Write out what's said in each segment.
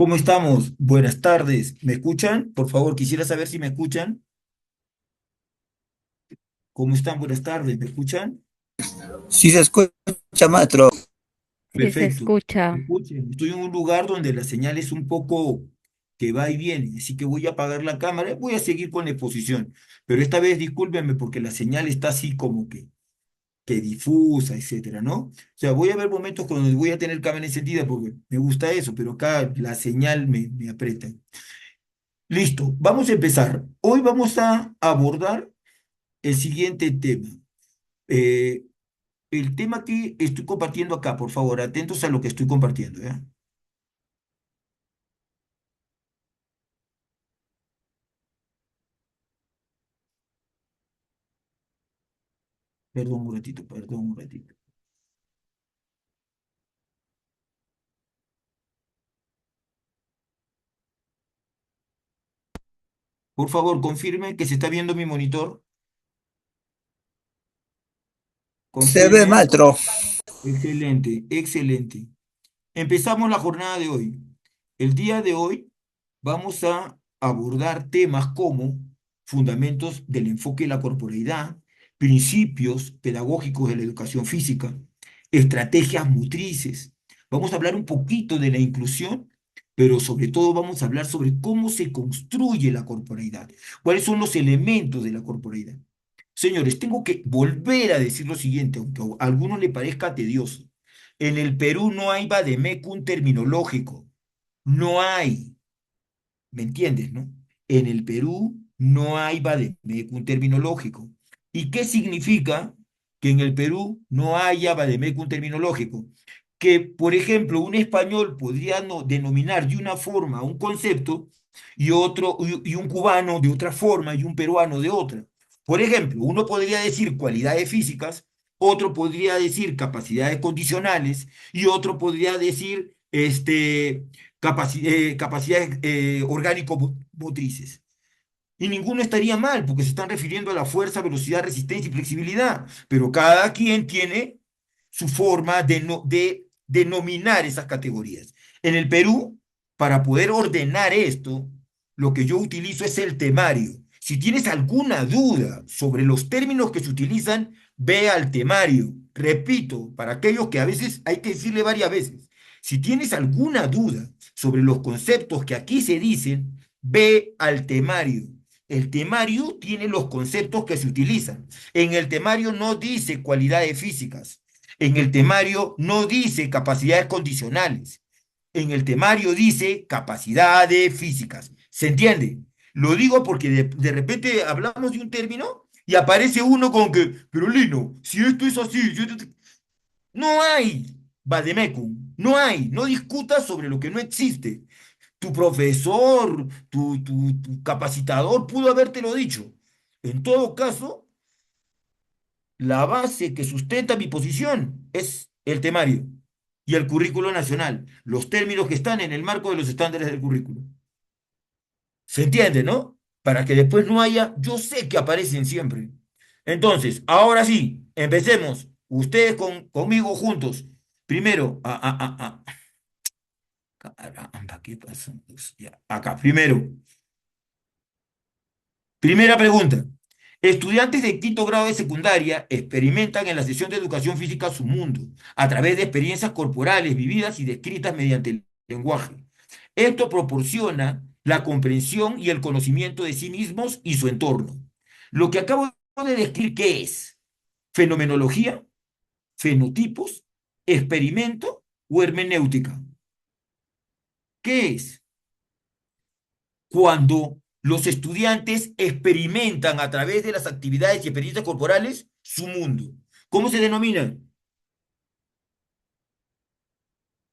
¿Cómo estamos? Buenas tardes. ¿Me escuchan? Por favor, quisiera saber si me escuchan. ¿Cómo están? Buenas tardes. ¿Me escuchan? Sí se escucha, maestro. Sí, se Perfecto. escucha. Escuchen, estoy en un lugar donde la señal es un poco que va y viene, así que voy a apagar la cámara. Voy a seguir con la exposición, pero esta vez discúlpenme porque la señal está así como que difusa, etcétera, ¿no? O sea, voy a haber momentos donde voy a tener cámara encendida porque me gusta eso, pero acá la señal me aprieta. Listo, vamos a empezar. Hoy vamos a abordar el siguiente tema. Eh, el tema que estoy compartiendo acá, por favor, atentos a lo que estoy compartiendo, ¿ya? Perdón un ratito, perdón un ratito. Por favor, confirme que se está viendo mi monitor. Se ve, Confirme. maestro. Excelente, excelente. Empezamos la jornada de hoy. El día de hoy vamos a abordar temas como fundamentos del enfoque de la corporalidad, principios pedagógicos de la educación física, estrategias motrices. Vamos a hablar un poquito de la inclusión, pero sobre todo vamos a hablar sobre cómo se construye la corporalidad, cuáles son los elementos de la corporalidad. Señores, tengo que volver a decir lo siguiente, aunque a algunos le parezca tedioso. En el Perú no hay vademecum terminológico. No hay. ¿Me entiendes, no? En el Perú no hay vademecum terminológico. ¿Y qué significa que en el Perú no haya vademecum terminológico? Que, por ejemplo, un español podría denominar de una forma un concepto y un cubano de otra forma y un peruano de otra. Por ejemplo, uno podría decir cualidades físicas, otro podría decir capacidades condicionales y otro podría decir capacidades orgánico-motrices. Y ninguno estaría mal, porque se están refiriendo a la fuerza, velocidad, resistencia y flexibilidad. Pero cada quien tiene su forma de, de denominar esas categorías. En el Perú, para poder ordenar esto, lo que yo utilizo es el temario. Si tienes alguna duda sobre los términos que se utilizan, ve al temario. Repito, para aquellos que a veces hay que decirle varias veces, si tienes alguna duda sobre los conceptos que aquí se dicen, ve al temario. El temario tiene los conceptos que se utilizan. En el temario no dice cualidades físicas. En el temario no dice capacidades condicionales. En el temario dice capacidades físicas. ¿Se entiende? Lo digo porque de repente hablamos de un término y aparece uno con que, pero Lino, si esto es así, no hay vademecum, no hay, no discutas sobre lo que no existe. Tu profesor, tu capacitador pudo habértelo dicho. En todo caso, la base que sustenta mi posición es el temario y el currículo nacional, los términos que están en el marco de los estándares del currículo. ¿Se entiende, no? Para que después no haya, yo sé que aparecen siempre. Entonces, ahora sí, empecemos. Ustedes conmigo juntos. Primero, caramba, ¿qué pasó? Pues ya, acá, primero. Primera pregunta. Estudiantes de quinto grado de secundaria experimentan en la sesión de educación física su mundo a través de experiencias corporales vividas y descritas mediante el lenguaje. Esto proporciona la comprensión y el conocimiento de sí mismos y su entorno. Lo que acabo de describir, ¿qué es? ¿Fenomenología, fenotipos, experimento o hermenéutica? ¿Qué es? Cuando los estudiantes experimentan a través de las actividades y experiencias corporales su mundo. ¿Cómo se denomina?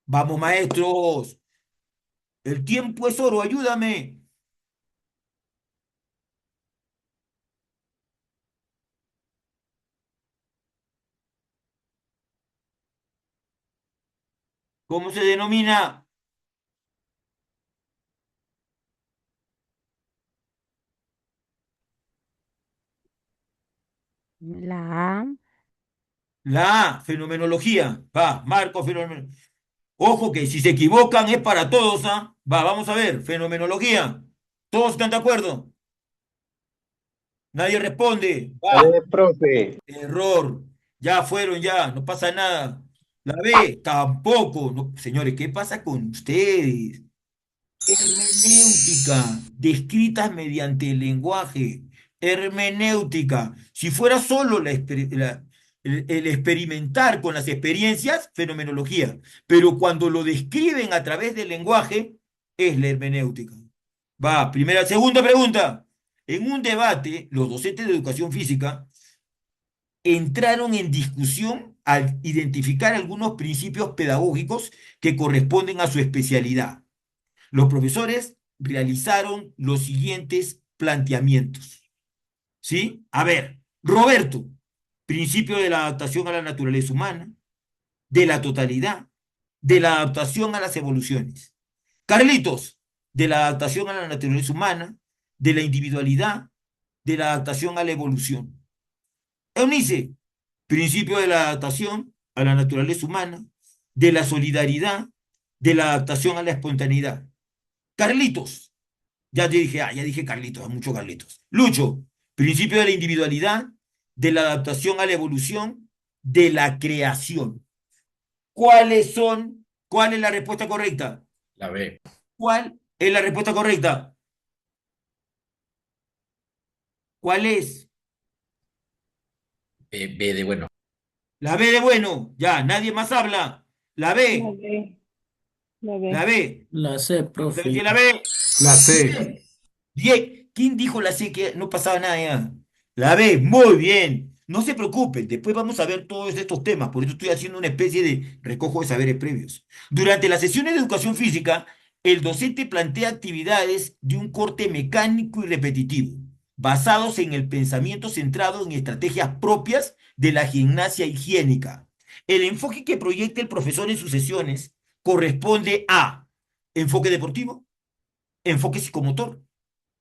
Vamos, maestros, el tiempo es oro, ayúdame. ¿Cómo se denomina? La A. La A, fenomenología. Va, Marco, fenomenología. Ojo que si se equivocan es para todos, ¿ah? Va, vamos a ver, fenomenología. ¿Todos están de acuerdo? Nadie responde. A Va, ver, profe. error. Ya fueron, ya, no pasa nada. La B, tampoco. No, señores, ¿qué pasa con ustedes? Hermenéutica, descritas mediante el lenguaje. Hermenéutica. Si fuera solo el experimentar con las experiencias, fenomenología. Pero cuando lo describen a través del lenguaje, es la hermenéutica. Va, primera, segunda pregunta. En un debate, los docentes de educación física entraron en discusión al identificar algunos principios pedagógicos que corresponden a su especialidad. Los profesores realizaron los siguientes planteamientos. ¿Sí? A ver, Roberto, principio de la adaptación a la naturaleza humana, de la totalidad, de la adaptación a las evoluciones. Carlitos, de la adaptación a la naturaleza humana, de la individualidad, de la adaptación a la evolución. Eunice, principio de la adaptación a la naturaleza humana, de la solidaridad, de la adaptación a la espontaneidad. Carlitos, ya te dije, ya dije Carlitos, mucho Carlitos. Lucho, principio de la individualidad, de la adaptación a la evolución, de la creación. ¿Cuáles son? ¿Cuál es la respuesta correcta? La B. ¿Cuál es la respuesta correcta? ¿Cuál es? B de bueno. La B de bueno. Ya, nadie más habla. La La B, B, la la B. B. La C, Vamos a ver profe. si la B. La C. Bien. ¿Quién dijo la C que no pasaba nada ya? La B, muy bien. No se preocupen, después vamos a ver todos estos temas, por eso estoy haciendo una especie de recojo de saberes previos. Durante las sesiones de educación física, el docente plantea actividades de un corte mecánico y repetitivo, basados en el pensamiento centrado en estrategias propias de la gimnasia higiénica. El enfoque que proyecta el profesor en sus sesiones corresponde a enfoque deportivo, enfoque psicomotor,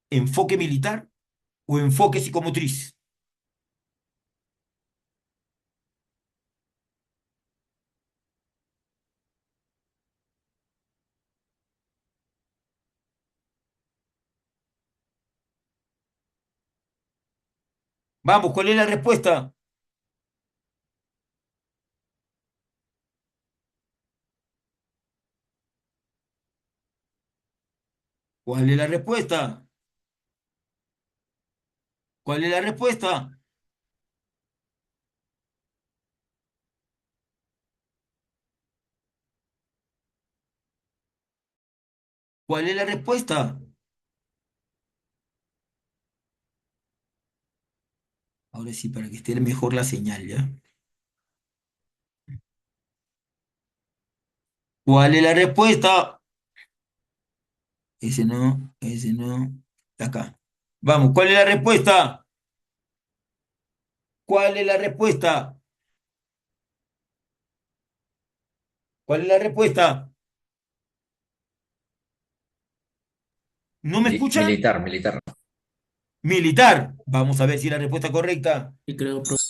enfoque militar o enfoque psicomotriz. Vamos, ¿cuál es la respuesta? ¿Cuál es la respuesta? ¿Cuál es la respuesta? ¿Cuál es la respuesta? Ahora sí, para que esté mejor la señal, ¿ya? ¿Cuál es la respuesta? Ese no, ese no. Acá. Vamos, ¿cuál es la respuesta? ¿Cuál es la respuesta? ¿Cuál es la respuesta? ¿No me escuchan? Militar, militar. Militar. Vamos a ver si la respuesta es correcta. Y creo, profe.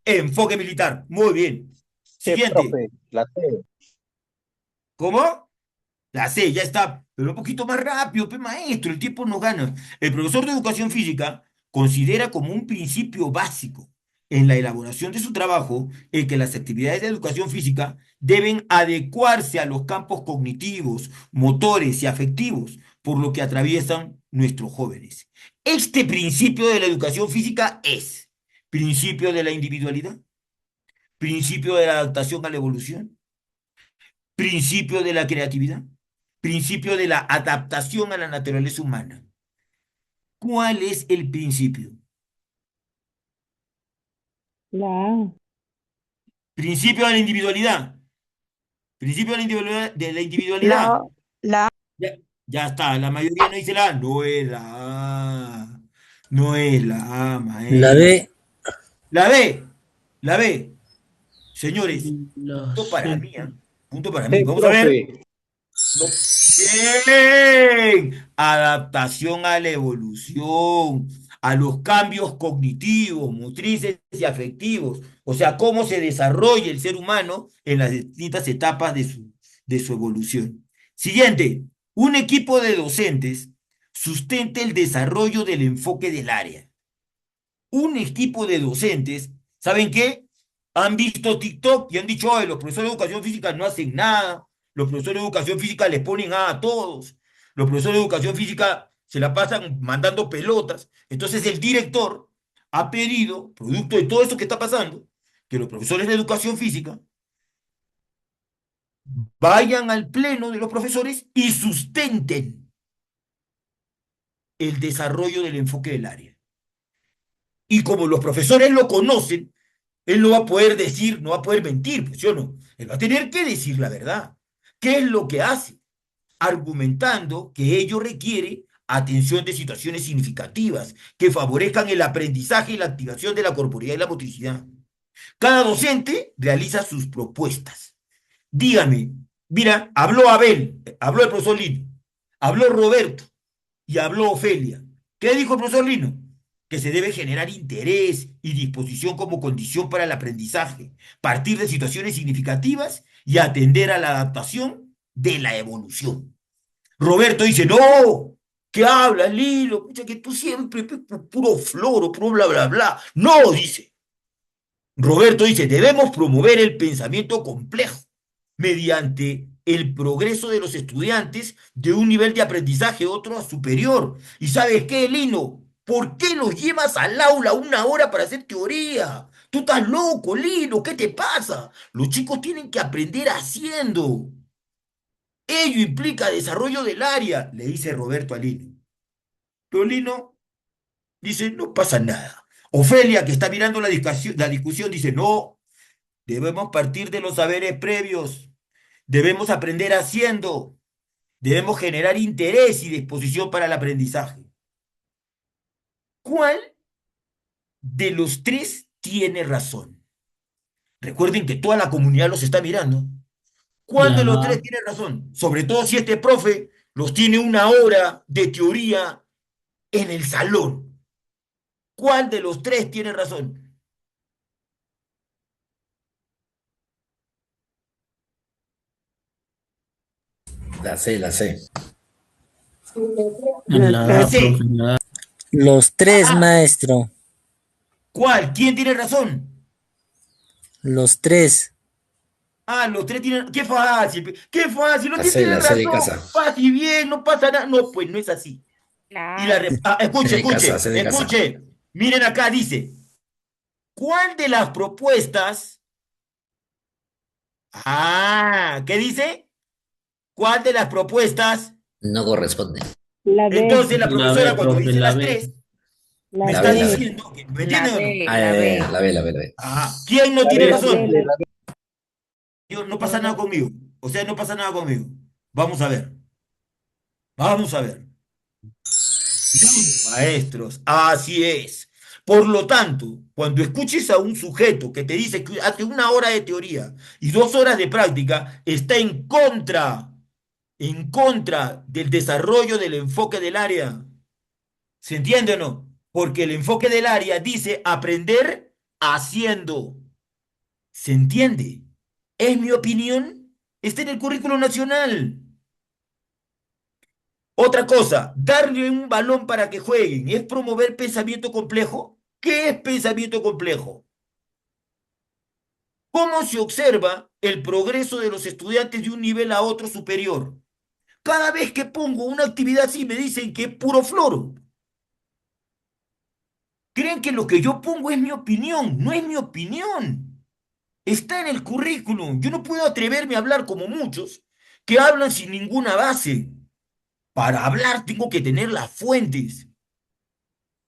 Enfoque militar. Muy bien. Sí, Siguiente. profe. La C. ¿Cómo? La C, ya está, pero un poquito más rápido, pues maestro, el tiempo nos gana. El profesor de educación física considera como un principio básico en la elaboración de su trabajo el que las actividades de educación física deben adecuarse a los campos cognitivos, motores y afectivos por lo que atraviesan nuestros jóvenes. Este principio de la educación física es principio de la individualidad, principio de la adaptación a la evolución, principio de la creatividad, principio de la adaptación a la naturaleza humana. ¿Cuál es el principio? La A. Principio de la individualidad. Principio de la individualidad. De la individualidad. La, la, Ya, ya está, la mayoría no dice la A. No es la A. No es la A, La maestro. D. La B. La B. Señores, La punto para C. mí, ¿ah? Punto para mí. Sí, Vamos a ver. profe. No. Bien, adaptación a la evolución, a los cambios cognitivos, motrices y afectivos, o sea, cómo se desarrolla el ser humano en las distintas etapas de su evolución. Siguiente, un equipo de docentes sustenta el desarrollo del enfoque del área. Un equipo de docentes, ¿saben qué? Han visto TikTok y han dicho, ay, los profesores de educación física no hacen nada, los profesores de educación física les ponen a todos, los profesores de educación física se la pasan mandando pelotas. Entonces el director ha pedido, producto de todo esto que está pasando, que los profesores de educación física vayan al pleno de los profesores y sustenten el desarrollo del enfoque del área. Y como los profesores lo conocen, él no va a poder decir, no va a poder mentir, pues, ¿sí o no? Él va a tener que decir la verdad. ¿Qué es lo que hace? Argumentando que ello requiere atención de situaciones significativas que favorezcan el aprendizaje y la activación de la corporeidad y la motricidad. Cada docente realiza sus propuestas. Dígame, mira, habló Abel, habló el profesor Lino, habló Roberto y habló Ofelia. ¿Qué dijo el profesor Lino? Que se debe generar interés y disposición como condición para el aprendizaje, partir de situaciones significativas y atender a la adaptación de la evolución. Roberto dice, no, ¿qué hablas, Lilo? Pucha, que tú siempre puro floro, puro bla, bla, bla. No, dice. Roberto dice, debemos promover el pensamiento complejo mediante el progreso de los estudiantes de un nivel de aprendizaje a otro superior. ¿Y sabes qué, Lino? ¿Por qué los llevas al aula 1 hora para hacer teoría? Tú estás loco, Lino, ¿qué te pasa? Los chicos tienen que aprender haciendo. Ello implica desarrollo del área, le dice Roberto a Lino. Pero Lino dice, no pasa nada. Ofelia, que está mirando la discusión, dice, no, debemos partir de los saberes previos, debemos aprender haciendo, debemos generar interés y disposición para el aprendizaje. ¿Cuál de los tres tiene razón? Recuerden que toda la comunidad los está mirando. ¿Cuál de los tres La, tiene razón? Sobre todo si este profe los tiene 1 hora de teoría en el salón. ¿Cuál de los tres tiene razón? La sé, la sé. Los La la tres. C. profe, la- Los tres, Ah, maestro. ¿cuál? ¿Quién tiene razón? Los tres. Ah, los tres tienen. ¡Qué fácil! ¡Qué fácil! Los tres tienen La sé de razón. casa. Fácil, bien, no pasa nada. No, pues no es así. Y La A. Sé escuche, de casa, escuche, sé de casa. escuche. Miren acá, dice. ¿Cuál de las propuestas? Ah, ¿qué dice? ¿Cuál de las propuestas? No corresponde. La B. Entonces la la B, profesora cuando profe, dice la las B. tres, me La La está B, la B. B. diciendo que, ¿me La entienden o no? B, Ah, la B. la B, la B, la B. Ajá. ¿Quién no tiene La B. razón? La B. No pasa nada conmigo. O sea, no pasa nada conmigo. Vamos a ver. Vamos a ver. Maestros, así es. Por lo tanto, cuando escuches a un sujeto que te dice que hace 1 hora de teoría y 2 horas de práctica, está en contra del desarrollo del enfoque del área. ¿Se entiende o no? Porque el enfoque del área dice aprender haciendo. ¿Se entiende? Es mi opinión. Está en el currículo nacional. Otra cosa, darle un balón para que jueguen, ¿es promover pensamiento complejo? ¿Qué es pensamiento complejo? ¿Cómo se observa el progreso de los estudiantes de un nivel a otro superior? Cada vez que pongo una actividad así me dicen que es puro floro. Creen que lo que yo pongo es mi opinión, no es mi opinión. Está en el currículum. Yo no puedo atreverme a hablar como muchos que hablan sin ninguna base. Para hablar tengo que tener las fuentes.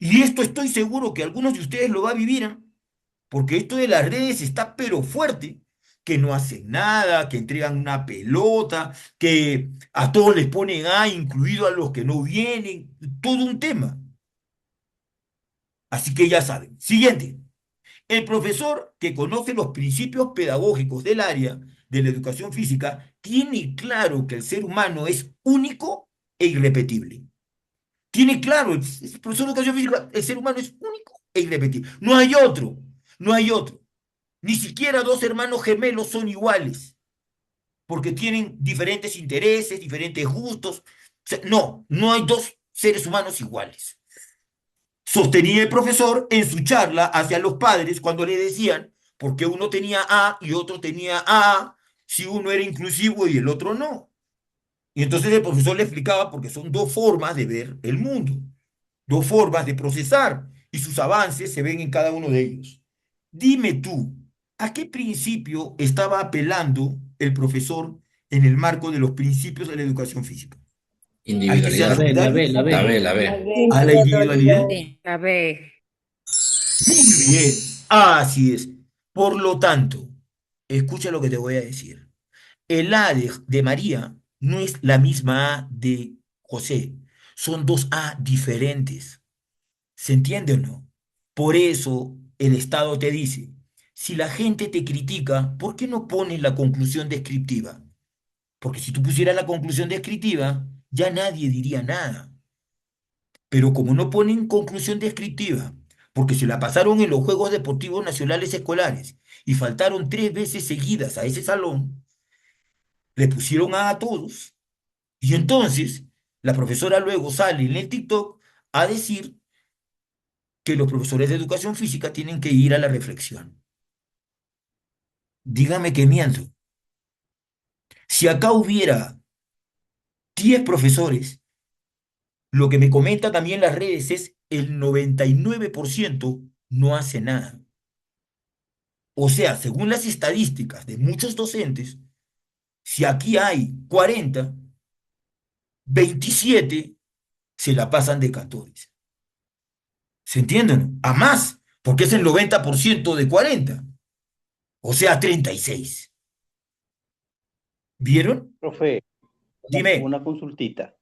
Y esto estoy seguro que algunos de ustedes lo va a vivir, ¿ah? Porque esto de las redes está pero fuerte, que no hacen nada, que entregan una pelota, que a todos les ponen A, incluido a los que no vienen, todo un tema. Así que ya saben. Siguiente. El profesor que conoce los principios pedagógicos del área de la educación física tiene claro que el ser humano es único e irrepetible. Tiene claro, el profesor de educación física, el ser humano es único e irrepetible. No hay otro, no hay otro. Ni siquiera dos hermanos gemelos son iguales. porque tienen diferentes intereses, diferentes gustos. O sea, no, no hay dos seres humanos iguales. Sostenía el profesor en su charla hacia los padres cuando le decían por qué uno tenía A y otro tenía A, si uno era inclusivo y el otro no. Y entonces el profesor le explicaba porque son dos formas de ver el mundo, dos formas de procesar, y sus avances se ven en cada uno de ellos. Dime tú, ¿a qué principio estaba apelando el profesor en el marco de los principios de la educación física? ¿Al que sea Individualidad. solidario? La B, la La B. B. ¿A la individualidad? Sí. A ver. Muy bien, así es. Por lo tanto, escucha lo que te voy a decir. El A de María no es la misma A de José. Son dos A diferentes. ¿Se entiende o no? Por eso el Estado te dice, si la gente te critica, ¿por qué no pones la conclusión descriptiva? Porque si tú pusieras la conclusión descriptiva, ya nadie diría nada. Pero como no ponen conclusión descriptiva, porque se la pasaron en los Juegos Deportivos Nacionales Escolares y faltaron 3 veces seguidas a ese salón, le pusieron A todos. Y entonces la profesora luego sale en el TikTok a decir que los profesores de educación física tienen que ir a la reflexión. Dígame que miento. Si acá hubiera 10 profesores, lo que me comenta también las redes es el 99% no hace nada. O sea, según las estadísticas de muchos docentes, si aquí hay 40, 27 se la pasan de 14. ¿Se entiende, no? A más, porque es el 90% de 40. O sea, 36. ¿Vieron? Profe, Dime, una consultita.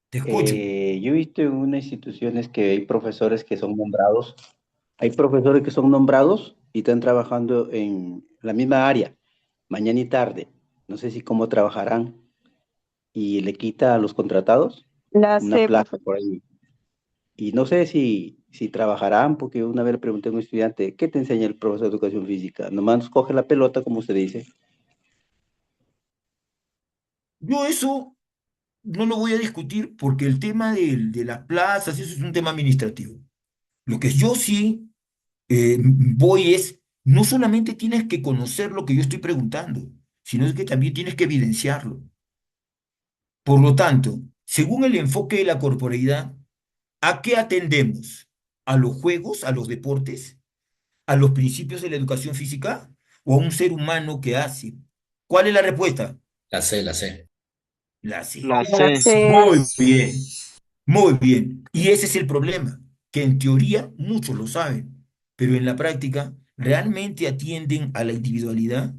te escucho. Yo he visto en unas instituciones que hay profesores que son nombrados y están trabajando en la misma área, mañana y tarde. No sé si cómo trabajarán y le quita a los contratados La una C, plaza profe. por ahí. Y no sé si trabajarán, porque una vez le pregunté a un estudiante, ¿qué te enseña el profesor de educación física? Nomás coge la pelota, como se dice. Yo eso no lo voy a discutir porque el tema de las plazas, eso es un tema administrativo. Lo que yo sí voy es, no solamente tienes que conocer lo que yo estoy preguntando, sino es que también tienes que evidenciarlo. Por lo tanto, según el enfoque de la corporeidad, ¿a qué atendemos? ¿A los juegos, a los deportes, a los principios de la educación física o a un ser humano que hace? ¿Cuál es la respuesta? La C, la C. La C. La La C. C. Muy bien, muy bien. Y ese es el problema, que en teoría muchos lo saben, pero en la práctica realmente atienden a la individualidad.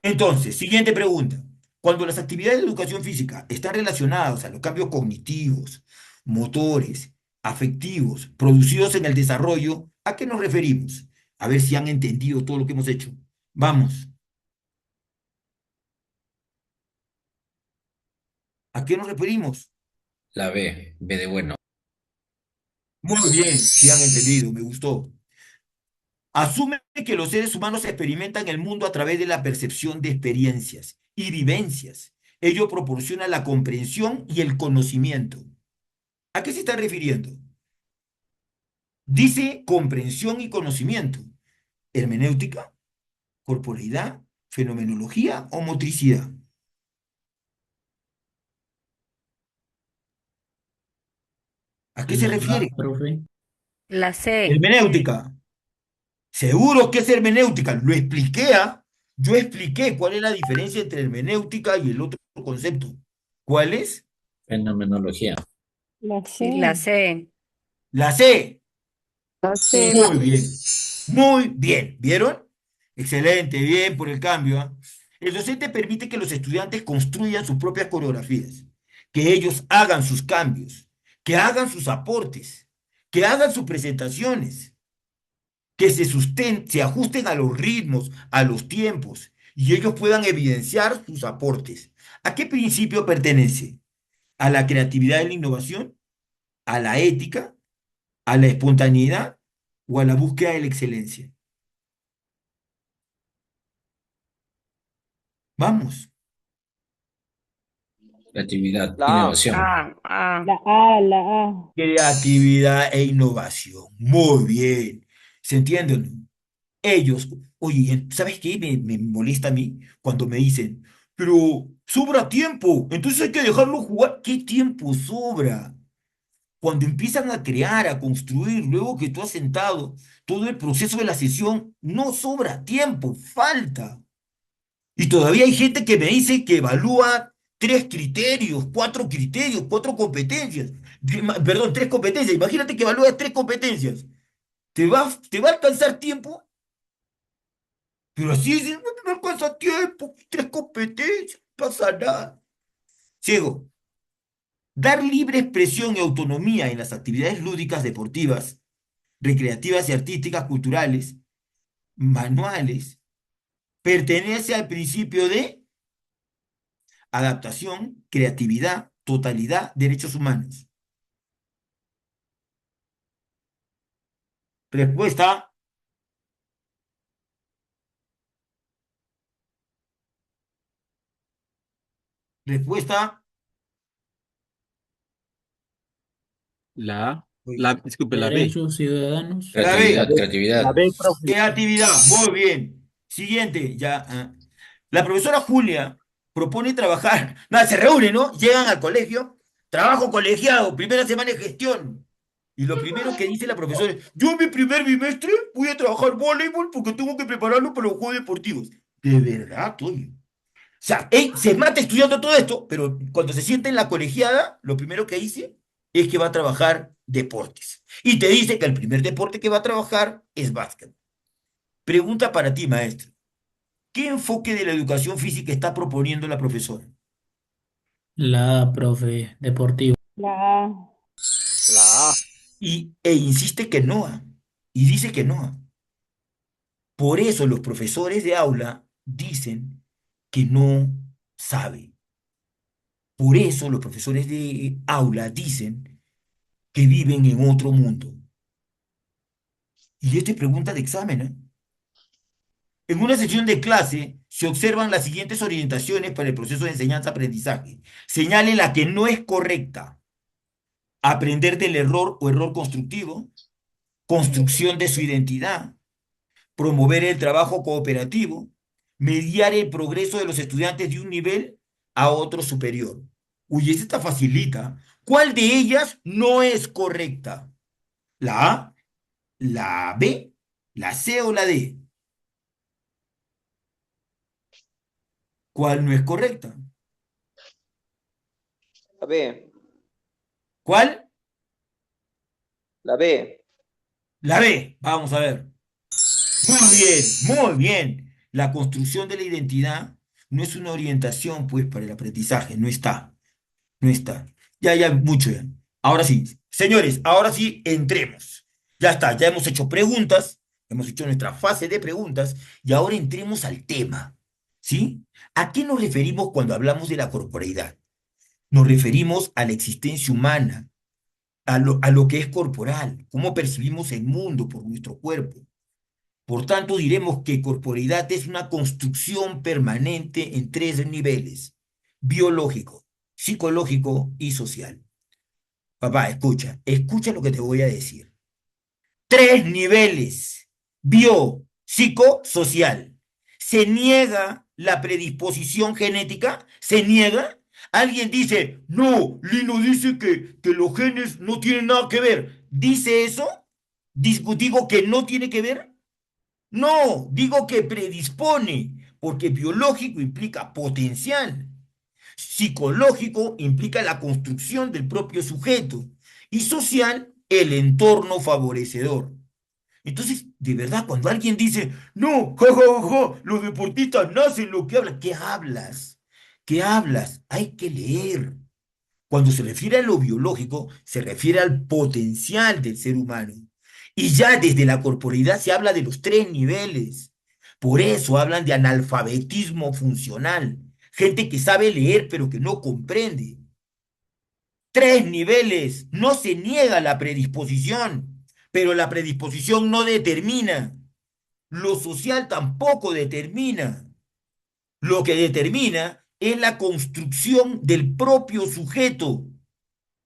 Entonces, siguiente pregunta. Cuando las actividades de educación física están relacionadas a los cambios cognitivos, motores, afectivos, producidos en el desarrollo, ¿a qué nos referimos? A ver si han entendido todo lo que hemos hecho. Vamos, ¿a qué nos referimos? La B, B de bueno. Muy bien, si han entendido, me gustó. Asume que los seres humanos experimentan el mundo a través de la percepción de experiencias y vivencias. Ello proporciona la comprensión y el conocimiento. ¿A qué se está refiriendo? Dice comprensión y conocimiento. Hermenéutica, corporeidad, fenomenología o motricidad. ¿A qué se La refiere? A, profe. La C. Hermenéutica. Seguro que es hermenéutica. Lo expliqué, ¿ah? Yo expliqué cuál es la diferencia entre hermenéutica y el otro concepto. ¿Cuál es? Fenomenología. La Sí, la C. C. La C. La C, Muy profe. bien. Muy bien. ¿Vieron? Excelente. Bien por el cambio, ¿ah? El docente permite que los estudiantes construyan sus propias coreografías, que ellos hagan sus cambios, que hagan sus aportes, que hagan sus presentaciones, que se ajusten a los ritmos, a los tiempos, y ellos puedan evidenciar sus aportes. ¿A qué principio pertenece? ¿A la creatividad y la innovación? ¿A la ética? ¿A la espontaneidad? ¿O a la búsqueda de la excelencia? Vamos. Creatividad, La A. innovación. La A. Creatividad e innovación. Muy bien. ¿Se entiende o no? Ellos, oye, ¿sabes qué me molesta a mí? Cuando me dicen, pero sobra tiempo, entonces hay que dejarlo jugar. ¿Qué tiempo sobra? Cuando empiezan a crear, a construir, luego que tú has sentado todo el proceso de la sesión, no sobra tiempo, falta. Y todavía hay gente que me dice que evalúa tres criterios, cuatro competencias. Perdón, tres competencias. Imagínate que evalúas tres competencias. ¿Te va a alcanzar tiempo? Pero así es, no me alcanza tiempo, tres competencias, no pasa nada. Ciego, dar libre expresión y autonomía en las actividades lúdicas, deportivas, recreativas y artísticas, culturales, manuales, pertenece al principio de adaptación, creatividad, totalidad, derechos humanos. Respuesta, respuesta. La A. Oye, Disculpe, la B. Derechos ciudadanos. la La B, Creatividad, B, la creatividad. B, profe. creatividad, muy bien. Siguiente, ya. La profesora Julia propone trabajar, nada, se reúnen, ¿no? Llegan al colegio, trabajo colegiado, primera semana de gestión. Y lo primero que dice la profesora es, yo en mi primer bimestre voy a trabajar voleibol porque tengo que prepararlo para los Juegos Deportivos. De verdad, Toño. O sea, él se mata estudiando todo esto, pero cuando se siente en la colegiada, lo primero que dice es que va a trabajar deportes. Y te dice que el primer deporte que va a trabajar es básquet. Pregunta para ti, maestro. ¿Qué enfoque de la educación física está proponiendo la profesora? La A, profe, deportivo. La A. La A. E insiste que no. Y dice que no. Por eso los profesores de aula dicen que no sabe. Por eso los profesores de aula dicen que viven en otro mundo. Y esto es pregunta de examen, ¿eh? En una sesión de clase se observan las siguientes orientaciones para el proceso de enseñanza-aprendizaje. Señale la que no es correcta. Aprender del error o error constructivo, construcción de su identidad, promover el trabajo cooperativo, mediar el progreso de los estudiantes de un nivel a otro superior. Uy, esta está facilita. ¿Cuál de ellas no es correcta? ¿La A, la B, la C o la D? ¿Cuál no es correcta? La B, ¿Cuál? la B. La B. Vamos a ver. Muy bien, muy bien. La construcción de la identidad no es una orientación, pues, para el aprendizaje. No está, no está. Ya, mucho ya. Ahora sí, señores, ahora sí, entremos. Ya está, ya hemos hecho preguntas, hemos hecho nuestra fase de preguntas y ahora entremos al tema. ¿Sí? ¿A qué nos referimos cuando hablamos de la corporeidad? Nos referimos a la existencia humana, a lo que es corporal, cómo percibimos el mundo por nuestro cuerpo. Por tanto, diremos que corporeidad es una construcción permanente en tres niveles: biológico, psicológico y social. Papá, escucha lo que te voy a decir. Tres niveles: bio, psico, social. ¿Se niega la predisposición genética? ¿Se niega? Alguien dice, no, Lino dice que los genes no tienen nada que ver. ¿Dice eso? ¿Digo que no tiene que ver? No, digo que predispone, porque biológico implica potencial, psicológico implica la construcción del propio sujeto y social el entorno favorecedor. Entonces, de verdad, cuando alguien dice, no, ja, ja, ja, ja, los deportistas nacen lo que hablan, ¿qué hablas? ¿Qué hablas? Hay que leer. Cuando se refiere a lo biológico, se refiere al potencial del ser humano. Y ya desde la corporeidad se habla de los tres niveles. Por eso hablan de analfabetismo funcional. Gente que sabe leer pero que no comprende. Tres niveles. No se niega la predisposición, pero la predisposición no determina. Lo social tampoco determina. Lo que determina es la construcción del propio sujeto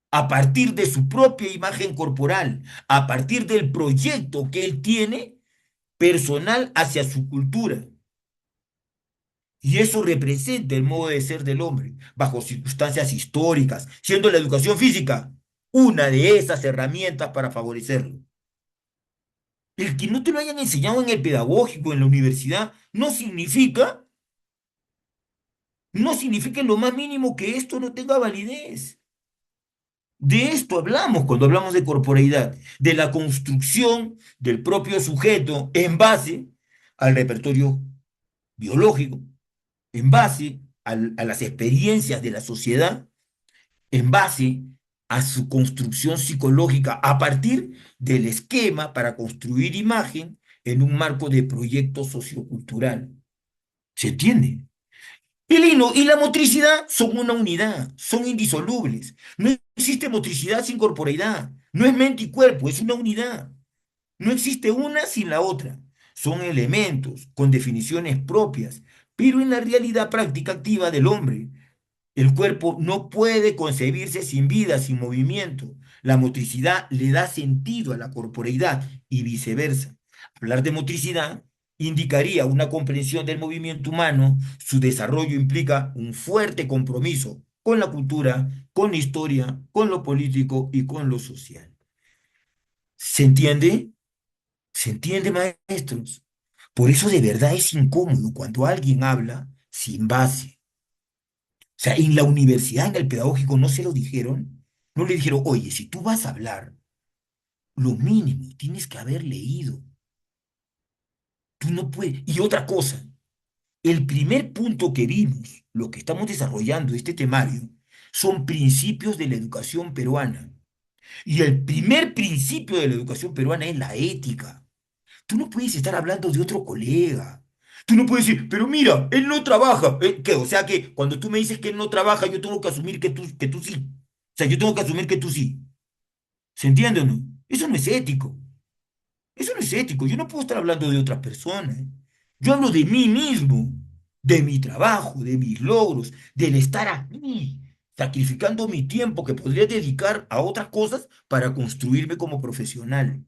a partir de su propia imagen corporal, a partir del proyecto que él tiene personal hacia su cultura. Y eso representa el modo de ser del hombre, bajo circunstancias históricas, siendo la educación física una de esas herramientas para favorecerlo. El que no te lo hayan enseñado en el pedagógico, en la universidad, no significa en lo más mínimo que esto no tenga validez. De esto hablamos cuando hablamos de corporeidad, de la construcción del propio sujeto en base al repertorio biológico, en base a las experiencias de la sociedad, en base a su construcción psicológica, a partir del esquema para construir imagen en un marco de proyecto sociocultural. ¿Se entiende? El hilo y la motricidad son una unidad, son indisolubles. No existe motricidad sin corporeidad. No es mente y cuerpo, es una unidad. No existe una sin la otra. Son elementos con definiciones propias, pero en la realidad práctica activa del hombre, el cuerpo no puede concebirse sin vida, sin movimiento. La motricidad le da sentido a la corporeidad y viceversa. Hablar de motricidad indicaría una comprensión del movimiento humano. Su desarrollo implica un fuerte compromiso con la cultura, con la historia, con lo político y con lo social. ¿Se entiende? ¿Se entiende, maestros? Por eso de verdad es incómodo cuando alguien habla sin base. O sea, en la universidad, en el pedagógico, no se lo dijeron. No le dijeron, oye, si tú vas a hablar, lo mínimo tienes que haber leído. Tú no puedes. Y otra cosa, el primer punto que vimos, lo que estamos desarrollando, este temario, son principios de la educación peruana. Y el primer principio de la educación peruana es la ética. Tú no puedes estar hablando de otro colega. Tú no puedes decir, pero mira, él no trabaja. ¿Qué? O sea que cuando tú me dices que él no trabaja, yo tengo que asumir que tú sí. O sea, yo tengo que asumir que tú sí. ¿Se entiende o no? Eso no es ético. Eso no es ético. Yo no puedo estar hablando de otras personas. Yo hablo de mí mismo, de mi trabajo, de mis logros, del estar aquí, sacrificando mi tiempo que podría dedicar a otras cosas para construirme como profesional.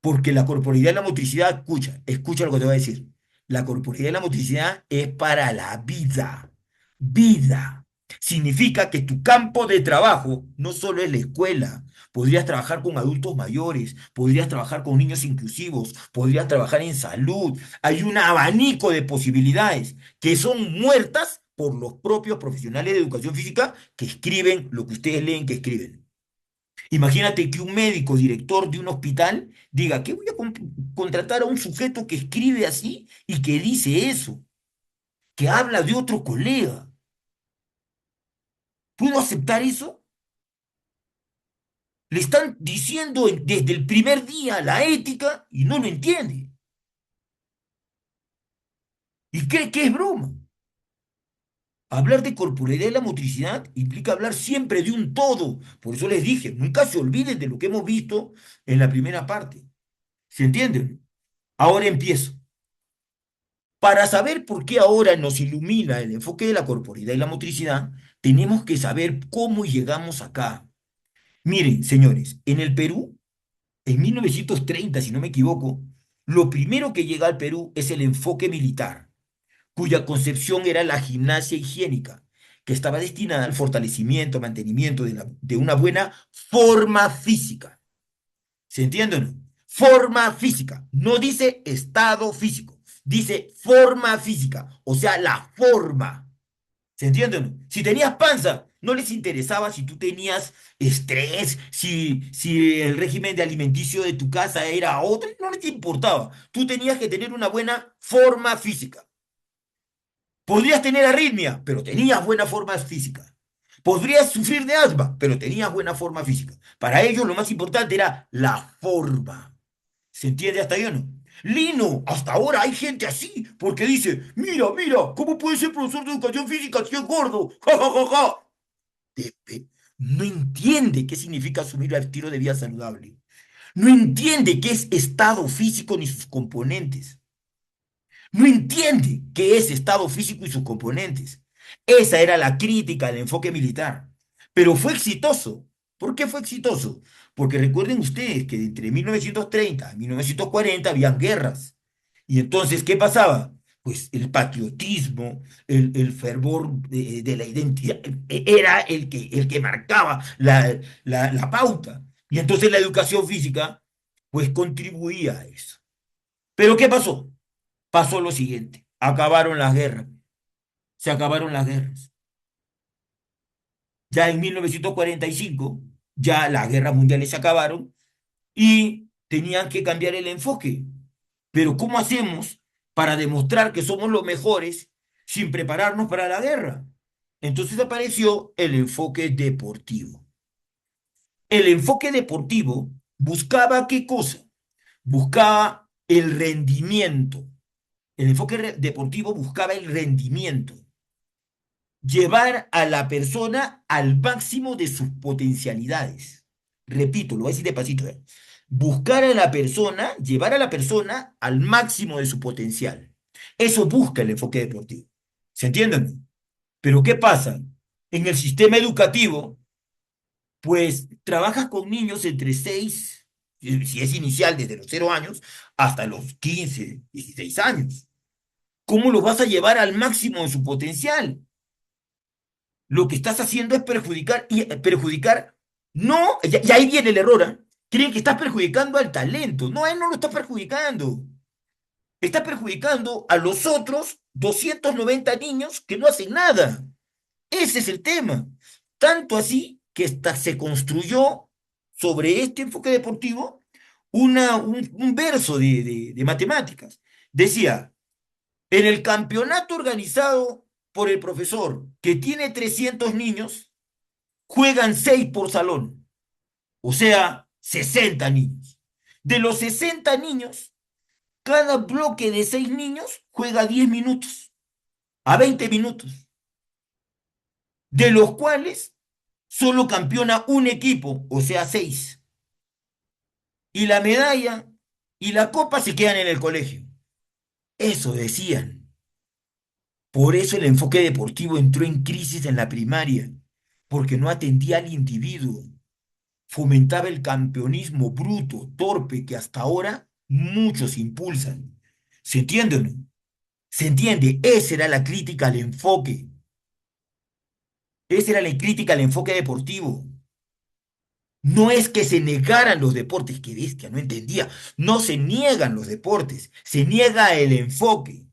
Porque la corporeidad y la motricidad, escucha lo que te voy a decir. La corporeidad y la motricidad es para la vida. Vida. Significa que tu campo de trabajo no solo es la escuela. Podrías trabajar con adultos mayores, podrías trabajar con niños inclusivos, podrías trabajar en salud. Hay un abanico de posibilidades que son muertas por los propios profesionales de educación física que escriben lo que ustedes leen que escriben. Imagínate que un médico, director de un hospital, diga que voy a contratar a un sujeto que escribe así y que dice eso, que habla de otro colega. ¿Puedo aceptar eso? Le están diciendo desde el primer día la ética y no lo entiende. Y cree que es broma. Hablar de corporeidad y la motricidad implica hablar siempre de un todo. Por eso les dije, nunca se olviden de lo que hemos visto en la primera parte. ¿Se entienden? Ahora empiezo. Para saber por qué ahora nos ilumina el enfoque de la corporeidad y la motricidad, tenemos que saber cómo llegamos acá. Miren, señores, en el Perú, en 1930, si no me equivoco, lo primero que llega al Perú es el enfoque militar, cuya concepción era la gimnasia higiénica, que estaba destinada al fortalecimiento, mantenimiento de una buena forma física. ¿Se entiende o no? Forma física. No dice estado físico. Dice forma física. O sea, la forma. ¿Se entiende o no? Si tenías panza, no les interesaba si tú tenías estrés, si el régimen de alimenticio de tu casa era otro, no les importaba. Tú tenías que tener una buena forma física. Podrías tener arritmia, pero tenías buena forma física. Podrías sufrir de asma, pero tenías buena forma física. Para ellos lo más importante era la forma. ¿Se entiende hasta ahí o no? Lino, hasta ahora hay gente así, porque dice, mira, mira, ¿cómo puede ser profesor de educación física si es gordo? Ja, ja, ja, ja. No entiende qué significa asumir el estilo de vida saludable. No entiende qué es estado físico ni sus componentes. No entiende qué es estado físico y sus componentes. Esa era la crítica al enfoque militar. Pero fue exitoso. ¿Por qué fue exitoso? Porque recuerden ustedes que entre 1930 y 1940 habían guerras. Y entonces, ¿qué pasaba? Pues el patriotismo, el fervor de la identidad, era el que marcaba la pauta. Y entonces la educación física, pues contribuía a eso. Pero ¿qué pasó? Pasó lo siguiente, acabaron las guerras, se acabaron las guerras. Ya en 1945, ya las guerras mundiales se acabaron y tenían que cambiar el enfoque. Pero ¿cómo hacemos para demostrar que somos los mejores sin prepararnos para la guerra? Entonces apareció el enfoque deportivo. El enfoque deportivo buscaba ¿qué cosa? Buscaba el rendimiento. El enfoque deportivo buscaba el rendimiento, llevar a la persona al máximo de sus potencialidades. Repito, lo voy a decir despacito. Buscar a la persona, llevar a la persona al máximo de su potencial. Eso busca el enfoque deportivo. ¿Se entienden? Pero ¿qué pasa? En el sistema educativo, pues trabajas con niños entre 6, si es inicial, desde los 0 años, hasta los 15, 16 años. ¿Cómo los vas a llevar al máximo de su potencial? Lo que estás haciendo es perjudicar y perjudicar. No, y ahí viene el error. ¿Eh? Creen que estás perjudicando al talento. No, él no lo está perjudicando. Está perjudicando a los otros 290 niños que no hacen nada. Ese es el tema. Tanto así que hasta se construyó sobre este enfoque deportivo un verso de matemáticas. Decía, en el campeonato organizado por el profesor que tiene 300 niños, juegan 6 por salón, o sea, 60 niños. De los 60 niños, cada bloque de 6 niños juega 10 minutos, a 20 minutos, de los cuales solo campeona un equipo, o sea, 6. Y la medalla y la copa se quedan en el colegio. Eso decían. Por eso el enfoque deportivo entró en crisis en la primaria, porque no atendía al individuo, fomentaba el campeonismo bruto, torpe, que hasta ahora muchos impulsan. ¿Se entiende o no? ¿Se entiende? Esa era la crítica al enfoque. Esa era la crítica al enfoque deportivo. No es que se negaran los deportes, qué bestia, no entendía. No se niegan los deportes, se niega el enfoque.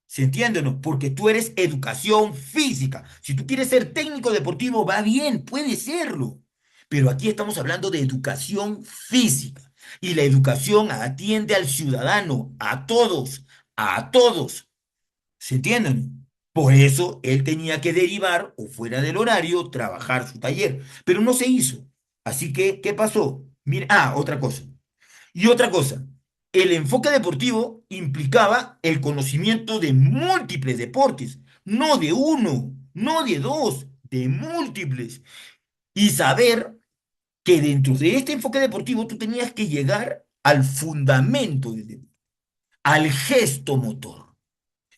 ¿Se entiende o no? Porque tú eres educación física. Si tú quieres ser técnico deportivo, va bien, puede serlo. Pero aquí estamos hablando de educación física. Y la educación atiende al ciudadano, a todos, a todos. ¿Se entiende o no? Por eso él tenía que derivar o fuera del horario trabajar su taller. Pero no se hizo. Así que, ¿qué pasó? Mira, otra cosa. Y otra cosa, el enfoque deportivo implicaba el conocimiento de múltiples deportes, no de uno, no de dos, de múltiples. Y saber que dentro de este enfoque deportivo tú tenías que llegar al fundamento del deporte, al gesto motor,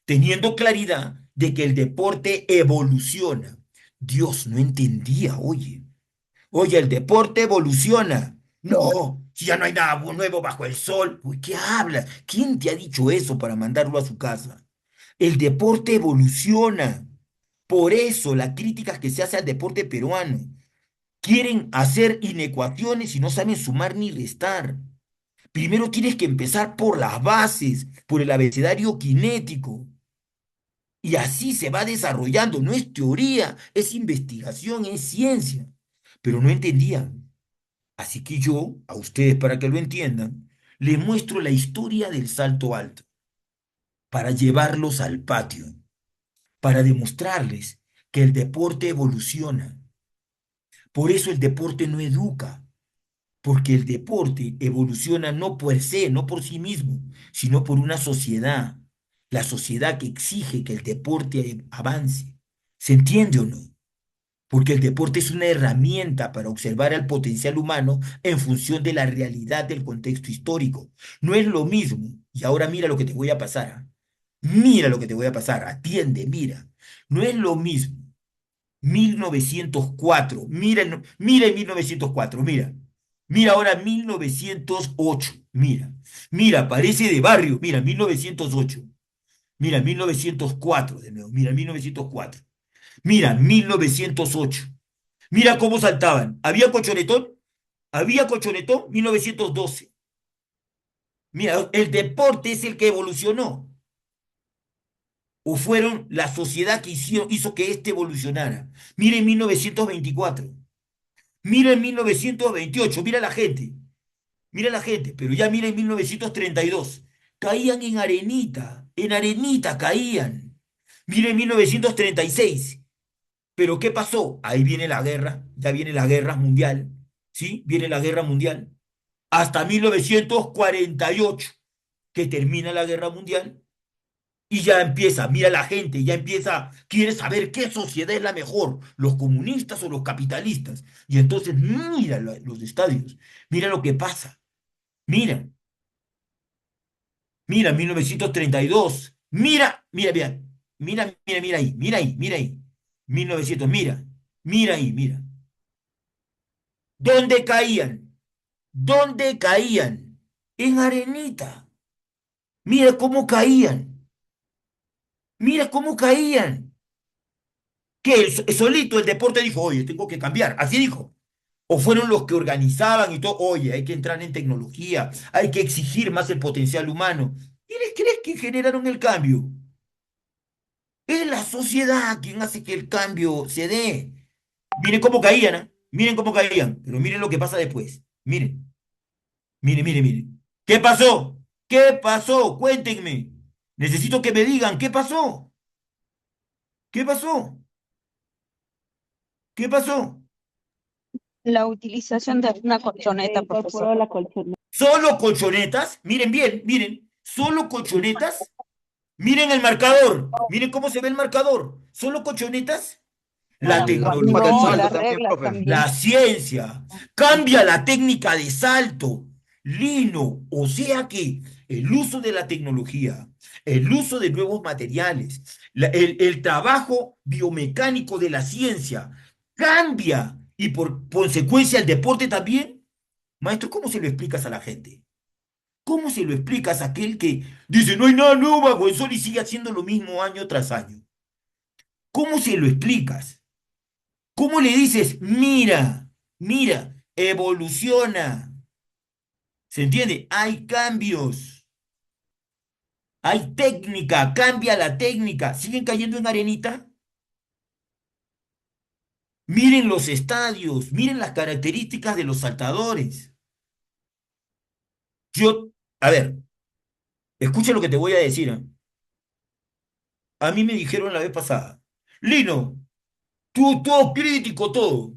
teniendo claridad de que el deporte evoluciona. Dios no entendía, oye. Oye, el deporte evoluciona. No, si ya no hay nada nuevo bajo el sol. Uy, ¿qué hablas? ¿Quién te ha dicho eso para mandarlo a su casa? El deporte evoluciona. Por eso la crítica que se hace al deporte peruano. Quieren hacer inecuaciones y no saben sumar ni restar. Primero tienes que empezar por las bases, por el abecedario kinético. Y así se va desarrollando. No es teoría, es investigación, es ciencia. Pero no entendían. Así que yo, a ustedes para que lo entiendan, les muestro la historia del salto alto, para llevarlos al patio, para demostrarles que el deporte evoluciona. Por eso el deporte no educa, porque el deporte evoluciona no por se, no por sí mismo, sino por una sociedad, la sociedad que exige que el deporte avance. ¿Se entiende o no? Porque el deporte es una herramienta para observar al potencial humano en función de la realidad del contexto histórico. No es lo mismo, y ahora mira lo que te voy a pasar. ¿Ah? Mira lo que te voy a pasar, atiende, mira. No es lo mismo. 1904, mira, mira en 1904, mira. Mira ahora 1908, mira. Mira, parece de barrio, mira, 1908. Mira, 1904 de nuevo, mira, 1904. Mira, 1908. Mira cómo saltaban. ¿Había colchonetón? ¿Había colchonetón? 1912. Mira, el deporte es el que evolucionó. ¿O fueron la sociedad que hizo que éste evolucionara? Mira en 1924. Mira en 1928. Mira la gente, pero ya mira en 1932. Caían en arenita caían. Mira en 1936. Pero ¿qué pasó? Ahí viene la guerra, ya viene la guerra mundial, ¿sí? Viene la guerra mundial. Hasta 1948, que termina la guerra mundial, y ya empieza, mira la gente, ya empieza, quiere saber qué sociedad es la mejor, los comunistas o los capitalistas. Y entonces mira los estadios, mira lo que pasa, mira, mira 1932, mira ahí, 1900, mira ahí, mira. ¿Dónde caían? ¿Dónde caían? En arenita. Mira cómo caían. Mira cómo caían. Que solito el deporte dijo, oye, tengo que cambiar. Así dijo. O fueron los que organizaban y todo, oye, hay que entrar en tecnología, hay que exigir más el potencial humano. ¿Quiénes crees que generaron el cambio? Es la sociedad quien hace que el cambio se dé. Miren cómo caían, ¿ah? Miren cómo caían, pero miren lo que pasa después. Miren. Miren. ¿Qué pasó? ¿Qué pasó? Cuéntenme. Necesito que me digan, ¿qué pasó? ¿Qué pasó? ¿Qué pasó? La utilización de una colchoneta, Incorporó profesor. la colchoneta. ¿Solo colchonetas? Miren bien, miren. ¿Solo colchonetas? Miren el marcador. Miren cómo se ve el marcador. ¿Solo colchonetas? La Forma del tecnología, salto las también, reglas profe. también. la ciencia, cambia la técnica de salto, Lino, o sea que el uso de la tecnología, el uso de nuevos materiales, el trabajo biomecánico de la ciencia cambia y por consecuencia el deporte también. Maestro, ¿cómo se lo explicas a la gente? ¿Cómo se lo explicas a aquel que dice no hay nada nuevo bajo el sol y sigue haciendo lo mismo año tras año? ¿Cómo se lo explicas? ¿Cómo le dices, mira, evoluciona? ¿Se entiende? Hay cambios, hay técnica, cambia la técnica. ¿Siguen cayendo en arenita? Miren los estadios, miren las características de los saltadores. Yo, a ver, escucha lo que te voy a decir, ¿eh? A mí me dijeron la vez pasada, Lino, tú todo crítico, todo.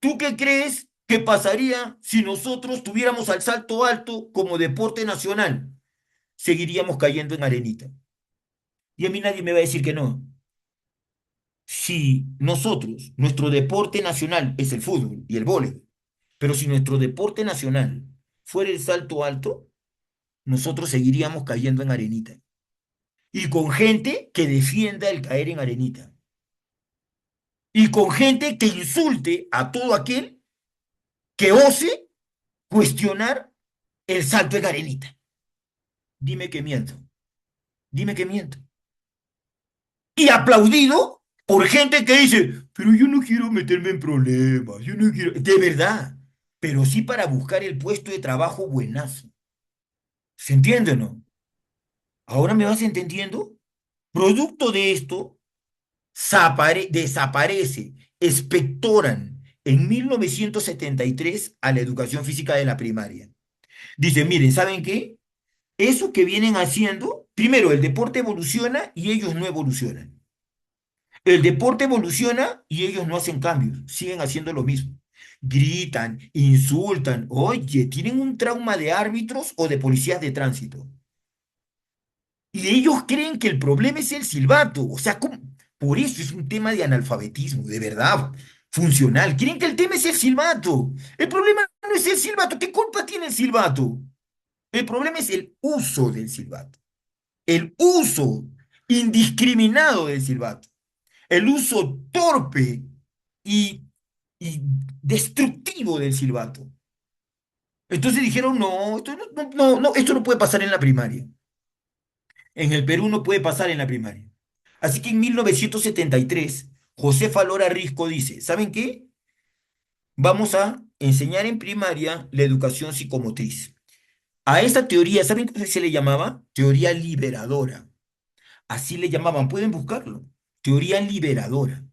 ¿Tú qué crees que pasaría si nosotros tuviéramos al salto alto como deporte nacional? Seguiríamos cayendo en arenita. Y a mí nadie me va a decir que no. Si nosotros, nuestro deporte nacional es el fútbol y el voleibol, pero si nuestro deporte nacional fuera el salto alto, nosotros seguiríamos cayendo en arenita. Y con gente que defienda el caer en arenita. Y con gente que insulte a todo aquel que ose cuestionar el salto en arenita. Dime que miento. Dime que miento. Y aplaudido por gente que dice, pero yo no quiero meterme en problemas, yo no quiero, de verdad, pero sí para buscar el puesto de trabajo buenazo. ¿Se entiende o no? ¿Ahora me vas entendiendo? Producto de esto, desaparece, expectoran en 1973 a la educación física de la primaria. Dicen, miren, ¿saben qué? Eso que vienen haciendo, primero, el deporte evoluciona y ellos no evolucionan. El deporte evoluciona y ellos no hacen cambios, siguen haciendo lo mismo. Gritan, insultan, oye, tienen un trauma de árbitros o de policías de tránsito. Y ellos creen que el problema es el silbato, o sea, por eso es un tema de analfabetismo, de verdad, funcional. Creen que el tema es el silbato. El problema no es el silbato, ¿qué culpa tiene el silbato? El problema es el uso del silbato. el uso indiscriminado del silbato, el uso torpe y, y destructivo del silbato. Entonces dijeron, no, esto no puede pasar en la primaria. En el Perú no puede pasar en la primaria. Así que en 1973, José Falora Risco dice, ¿saben qué? Vamos a enseñar en primaria la educación psicomotriz. A esa teoría, ¿saben cómo se le llamaba? Teoría liberadora. Así le llamaban, pueden buscarlo. Teoría liberadora,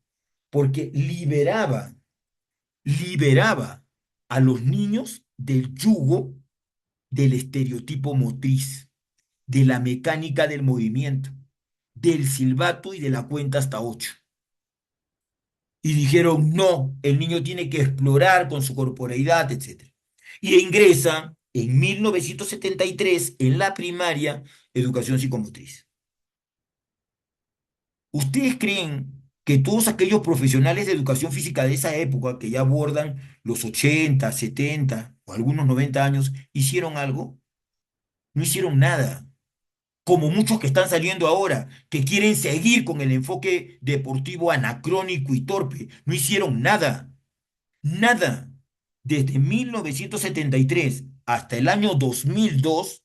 porque liberaba a los niños del yugo del estereotipo motriz, de la mecánica del movimiento, del silbato y de la cuenta hasta 8. Y dijeron, no, el niño tiene que explorar con su corporeidad, etc. Y ingresa en 1973 en la primaria educación psicomotriz. ¿Ustedes creen que todos aquellos profesionales de educación física de esa época, que ya abordan los 80, 70 o algunos 90 años, hicieron algo? No hicieron nada. Como muchos que están saliendo ahora, que quieren seguir con el enfoque deportivo anacrónico y torpe, no hicieron nada, nada. Desde 1973 hasta el año 2002,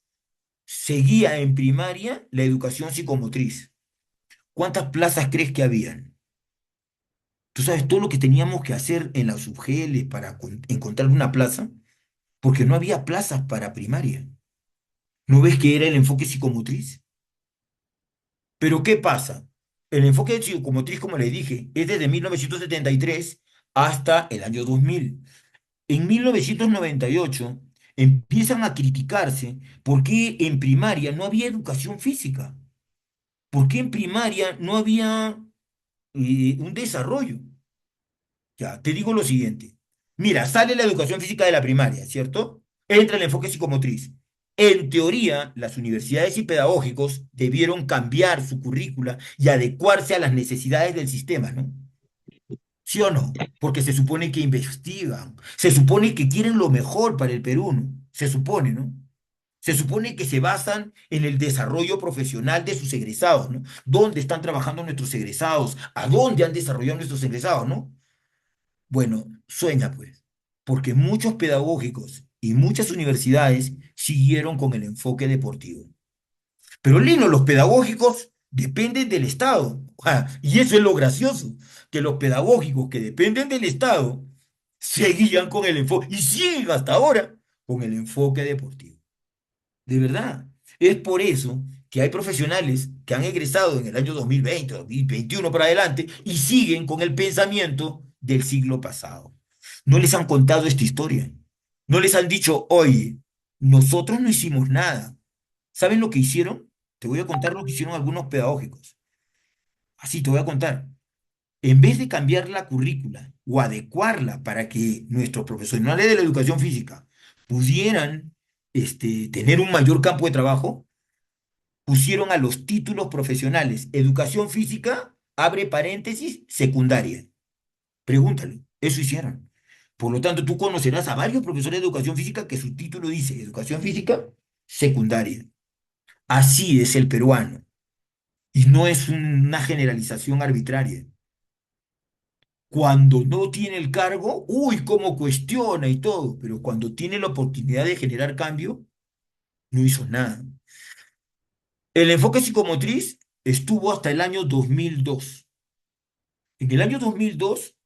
seguía en primaria la educación psicomotriz. ¿Cuántas plazas crees que habían? ¿Tú sabes todo lo que teníamos que hacer en las UGL para encontrar una plaza? Porque no había plazas para primaria. ¿No ves que era el enfoque psicomotriz? Pero ¿qué pasa? El enfoque de psicomotriz, como les dije, es desde 1973 hasta el año 2000. En 1998 empiezan a criticarse por qué en primaria no había educación física, por qué en primaria no había un desarrollo. Ya, te digo lo siguiente. Mira, sale la educación física de la primaria, ¿cierto? Entra el enfoque psicomotriz. En teoría, las universidades y pedagógicos debieron cambiar su currícula y adecuarse a las necesidades del sistema, ¿no? ¿Sí o no? Porque se supone que investigan, se supone que quieren lo mejor para el Perú, ¿no? Se supone, ¿no? Se supone que se basan en el desarrollo profesional de sus egresados, ¿no? ¿Dónde están trabajando nuestros egresados? ¿A dónde han desarrollado nuestros egresados, ¿no? Bueno, sueña pues, porque muchos pedagógicos y muchas universidades siguieron con el enfoque deportivo. Pero Lino, los pedagógicos dependen del Estado. Y eso es lo gracioso, que los pedagógicos que dependen del Estado seguían con el enfoque, y siguen hasta ahora con el enfoque deportivo. De verdad. Es por eso que hay profesionales que han egresado en el año 2020, 2021 para adelante y siguen con el pensamiento del siglo pasado. No les han contado esta historia. No les han dicho, oye, nosotros no hicimos nada. ¿Saben lo que hicieron? Te voy a contar lo que hicieron algunos pedagógicos. Así te voy a contar. En vez de cambiar la currícula o adecuarla para que nuestros profesionales de la educación física pudieran tener un mayor campo de trabajo, pusieron a los títulos profesionales educación física, abre paréntesis, secundaria. Pregúntale, eso hicieron. Por lo tanto, tú conocerás a varios profesores de educación física que su título dice educación física, secundaria. Así es el peruano. Y no es una generalización arbitraria. Cuando no tiene el cargo, uy, cómo cuestiona y todo, pero cuando tiene la oportunidad de generar cambio, no hizo nada. El enfoque psicomotriz estuvo hasta el año 2002. En el año 2002,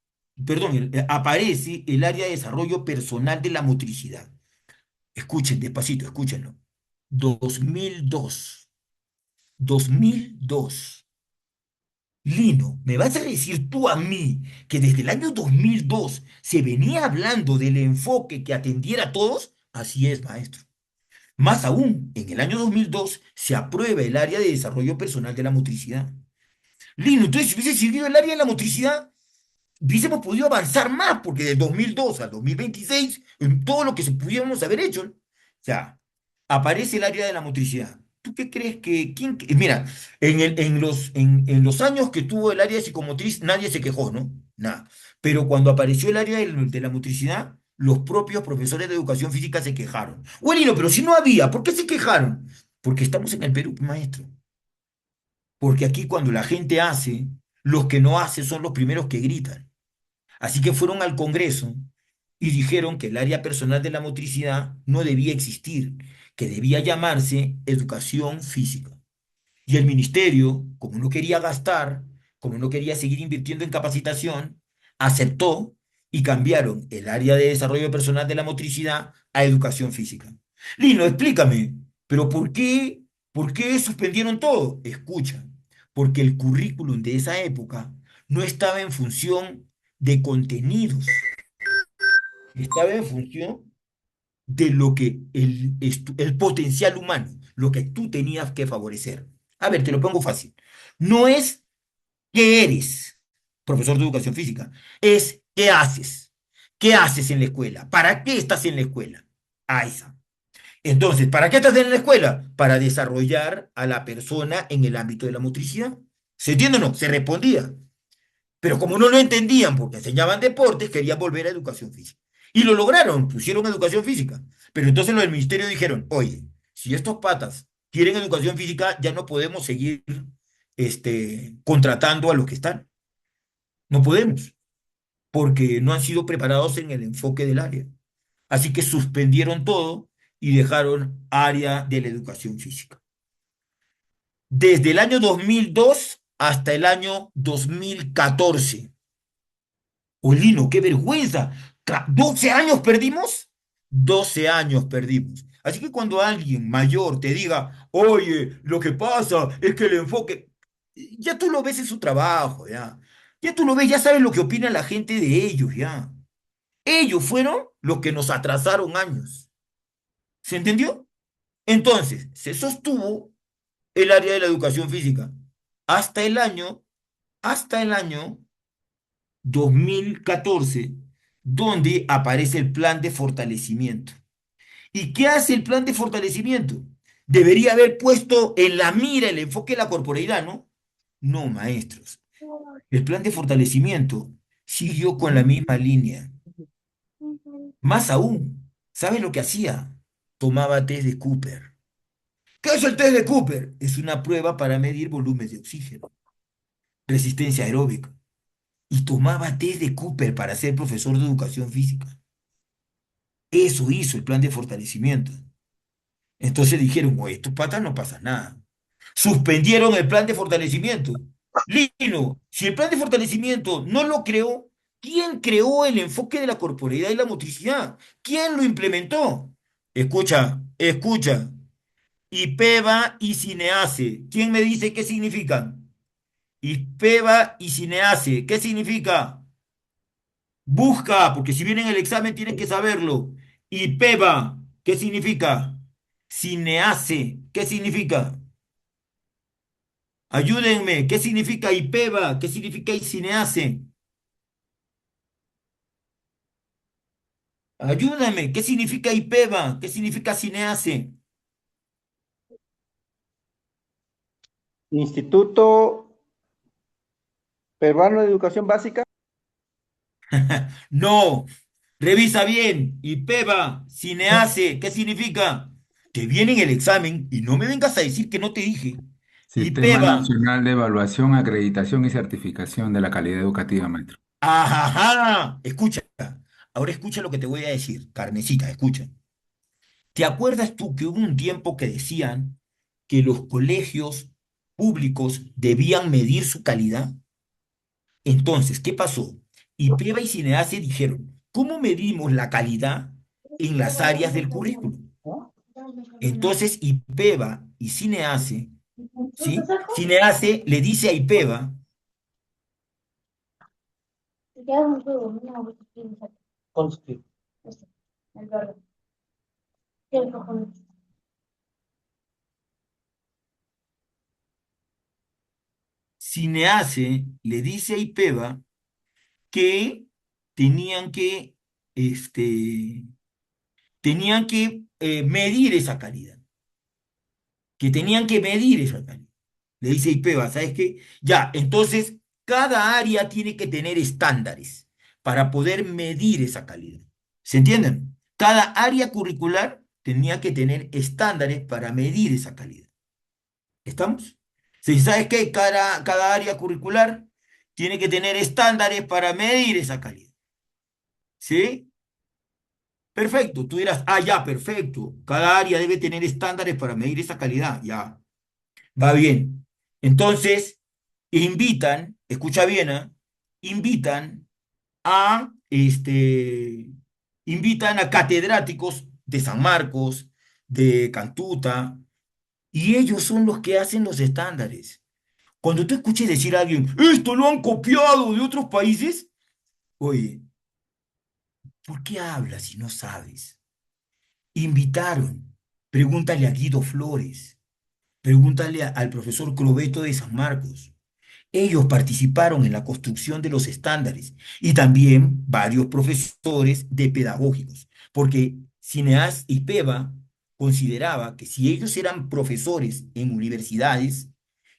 perdón, aparece el área de desarrollo personal de la motricidad. Escuchen, despacito, escúchenlo. 2002. 2002. Lino, ¿me vas a decir tú a mí que desde el año 2002 se venía hablando del enfoque que atendiera a todos? Así es, maestro. Más aún, en el año 2002 se aprueba el área de desarrollo personal de la motricidad. Lino, entonces si hubiese seguido el área de la motricidad, hubiésemos podido avanzar más, porque del 2002 al 2026, en todo lo que se pudiéramos haber hecho, ¿no? O sea, aparece el área de la motricidad. ¿Tú qué crees que, mira, en los años que tuvo el área de psicomotriz, nadie se quejó, ¿no? Nada. Pero cuando apareció el área de la motricidad, los propios profesores de educación física se quejaron. Bueno, pero si no había, ¿por qué se quejaron? Porque estamos en el Perú, maestro. porque aquí cuando la gente hace, los que no hacen son los primeros que gritan. Así que fueron al Congreso y dijeron que el área personal de la motricidad no debía existir, que debía llamarse educación física. Y el ministerio, como no quería gastar, como no quería seguir invirtiendo en capacitación, aceptó y cambiaron el área de desarrollo personal de la motricidad a educación física. Lino, explícame, pero por qué suspendieron todo? Escucha, porque el currículum de esa época no estaba en función de contenidos, estaba en función de lo que el potencial humano, lo que tú tenías que favorecer. A ver, te lo pongo fácil. No es qué eres, profesor de educación física, es qué haces. ¿Qué haces en la escuela? ¿Para qué estás en la escuela? Ah, esa. Entonces, ¿para qué estás en la escuela? Para desarrollar a la persona en el ámbito de la motricidad. ¿Se entiende o no? Se respondía. Pero como no lo entendían porque enseñaban deportes, querían volver a educación física. Y lo lograron, pusieron educación física. Pero entonces los del ministerio dijeron, oye, si estos patas quieren educación física, ya no podemos seguir contratando a los que están. No podemos, porque no han sido preparados en el enfoque del área. Así que suspendieron todo y dejaron área de la educación física. Desde el año 2002 hasta el año 2014. Olino, qué vergüenza. 12 años perdimos. 12 años perdimos. Así que cuando alguien mayor te diga, oye, lo que pasa es que el enfoque, ya tú lo ves en su trabajo, ya. Ya tú lo ves, ya sabes lo que opina la gente de ellos, ya. Ellos fueron los que nos atrasaron años. ¿Se entendió? Entonces, se sostuvo el área de la educación física hasta el año, hasta el año 2014, donde aparece el plan de fortalecimiento. ¿Y qué hace el plan de fortalecimiento? Debería haber puesto en la mira el enfoque de la corporeidad, ¿no? No, maestros. El plan de fortalecimiento siguió con la misma línea. Más aún, ¿sabes lo que hacía? Tomaba test de Cooper. ¿Qué es el test de Cooper? Es una prueba para medir volúmenes de oxígeno, resistencia aeróbica. Y tomaba test de Cooper para ser profesor de educación física. Eso hizo el plan de fortalecimiento. Entonces dijeron, oye, estos patas no pasa nada. Suspendieron el plan de fortalecimiento. Lino, si el plan de fortalecimiento no lo creó, ¿quién creó el enfoque de la corporeidad y la motricidad? ¿Quién lo implementó? Escucha, escucha. IPEVA y CINEACE. ¿Quién me dice qué significan? IPEVA y CINEACE. ¿Qué significa? Busca, porque si viene en el examen tienes que saberlo. IPEVA, ¿qué significa? Cineace, ¿qué significa? Ayúdenme, ¿qué significa IPEVA? ¿Qué significa Cineace? Ayúdame, ¿qué significa IPEVA? ¿Qué significa Cineace? Instituto Peruano de Educación Básica. No, revisa bien. IPEVA, Cineace, ¿qué significa? Te viene en el examen y no me vengas a decir que no te dije. Sistema IPEVA. Nacional de Evaluación, Acreditación y Certificación de la Calidad Educativa, maestro. Ajá, escucha. Ahora escucha lo que te voy a decir, carnecita, escucha. ¿Te acuerdas tú que hubo un tiempo que decían que los colegios públicos debían medir su calidad? Entonces, ¿qué pasó? IPEVA y Cineace dijeron, ¿cómo medimos la calidad en las áreas del currículum? Entonces, IPEVA y Cineace, ¿sí? Cineace le dice a IPEVA, Cineace le dice a IPEVA que tenían que, tenían que medir esa calidad, que tenían que medir esa calidad. Le dice IPEVA, ¿sabes qué? Ya, entonces cada área tiene que tener estándares para poder medir esa calidad. ¿Se entienden? Cada área curricular tenía que tener estándares para medir esa calidad. ¿Estamos? Si sabes que cada área curricular tiene que tener estándares para medir esa calidad. ¿Sí? Perfecto. Tú dirás, ah, ya, perfecto. Cada área debe tener estándares para medir esa calidad. Ya, va bien. Entonces, escucha bien, ¿ah? Invitan a, invitan a catedráticos de San Marcos, de Cantuta, y ellos son los que hacen los estándares. Cuando tú escuches decir a alguien, esto lo han copiado de otros países, oye, ¿por qué hablas si no sabes? Invitaron, pregúntale a Guido Flores, pregúntale al profesor Crobeto de San Marcos. Ellos participaron en la construcción de los estándares y también varios profesores de pedagógicos, porque Cineas y Peva consideraba que si ellos eran profesores en universidades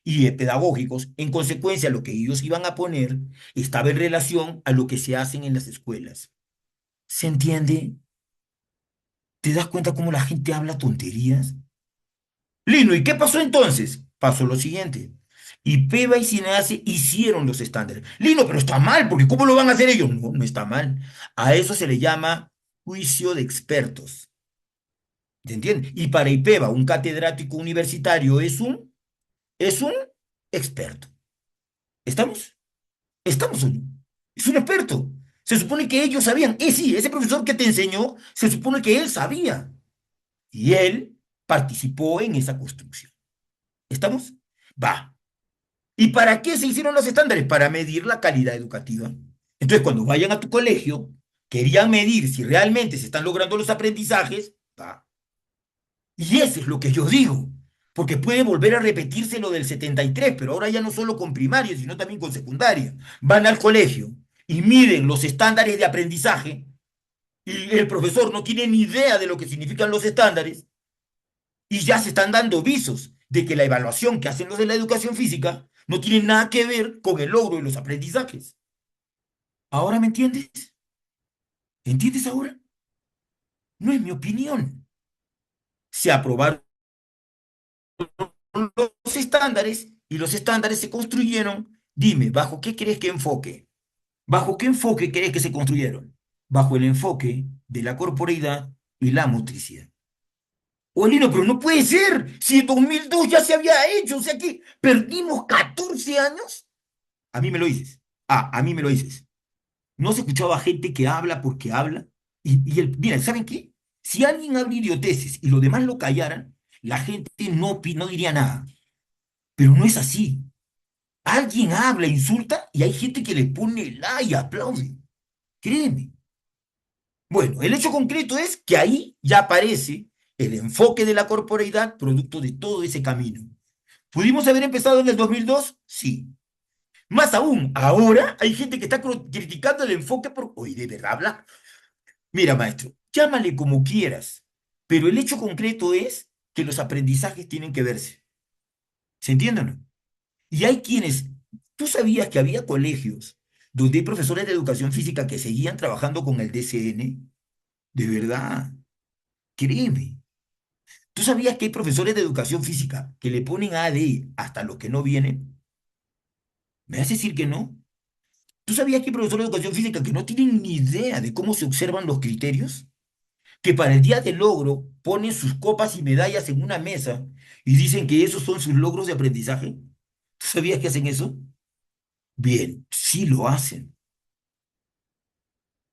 y pedagógicos, en consecuencia lo que ellos iban a poner estaba en relación a lo que se hacen en las escuelas. ¿Se entiende? ¿Te das cuenta cómo la gente habla tonterías? Lino, ¿y qué pasó entonces? Pasó lo siguiente. Y Peva y Cinease hicieron los estándares. Lino, pero está mal, porque ¿cómo lo van a hacer ellos? No, no está mal. A eso se le llama juicio de expertos. ¿Se entiende? Y para IPEVA, un catedrático universitario es un experto. ¿Estamos? ¿Estamos o no? Es un experto. Se supone que ellos sabían. Sí, ese profesor que te enseñó, se supone que él sabía. Y él participó en esa construcción. ¿Estamos? Va. ¿Y para qué se hicieron los estándares? Para medir la calidad educativa. Entonces, cuando vayan a tu colegio, querían medir si realmente se están logrando los aprendizajes, va. Y eso es lo que yo digo, porque puede volver a repetirse lo del 73, pero ahora ya no solo con primaria, sino también con secundaria. Van al colegio y miden los estándares de aprendizaje y el profesor no tiene ni idea de lo que significan los estándares y ya se están dando visos de que la evaluación que hacen los de la educación física no tiene nada que ver con el logro de los aprendizajes. ¿Ahora me entiendes? ¿Entiendes ahora? No es mi opinión. Se aprobaron los estándares y los estándares se construyeron. Dime, ¿bajo qué crees que enfoque? ¿Bajo qué enfoque crees que se construyeron? Bajo el enfoque de la corporeidad y la motricidad. Olino, pero no puede ser. Si en 2002 ya se había hecho, o sea que perdimos 14 años. A mí me lo dices. A mí me lo dices. ¿No se escuchaba gente que habla porque habla? Mira, ¿saben qué? Si alguien habla idioteces y los demás lo callaran, la gente no diría nada. Pero no es así. Alguien habla, insulta y hay gente que le pone la y aplaude. Créeme. Bueno, el hecho concreto es que ahí ya aparece el enfoque de la corporeidad producto de todo ese camino. ¿Pudimos haber empezado en el 2002? Sí. Más aún, ahora hay gente que está criticando el enfoque por... Oye, ¿de verdad habla? Mira, maestro, llámale como quieras, pero el hecho concreto es que los aprendizajes tienen que verse. ¿Se entiende o no? Y hay quienes... ¿Tú sabías que había colegios donde hay profesores de educación física que seguían trabajando con el DCN? De verdad, créeme. ¿Tú sabías que hay profesores de educación física que le ponen ADE hasta los que no vienen? ¿Me vas a decir que no? ¿Tú sabías que hay profesores de educación física que no tienen ni idea de cómo se observan los criterios? Que para el día del logro ponen sus copas y medallas en una mesa y dicen que esos son sus logros de aprendizaje. ¿Tú sabías que hacen eso? Bien, sí lo hacen.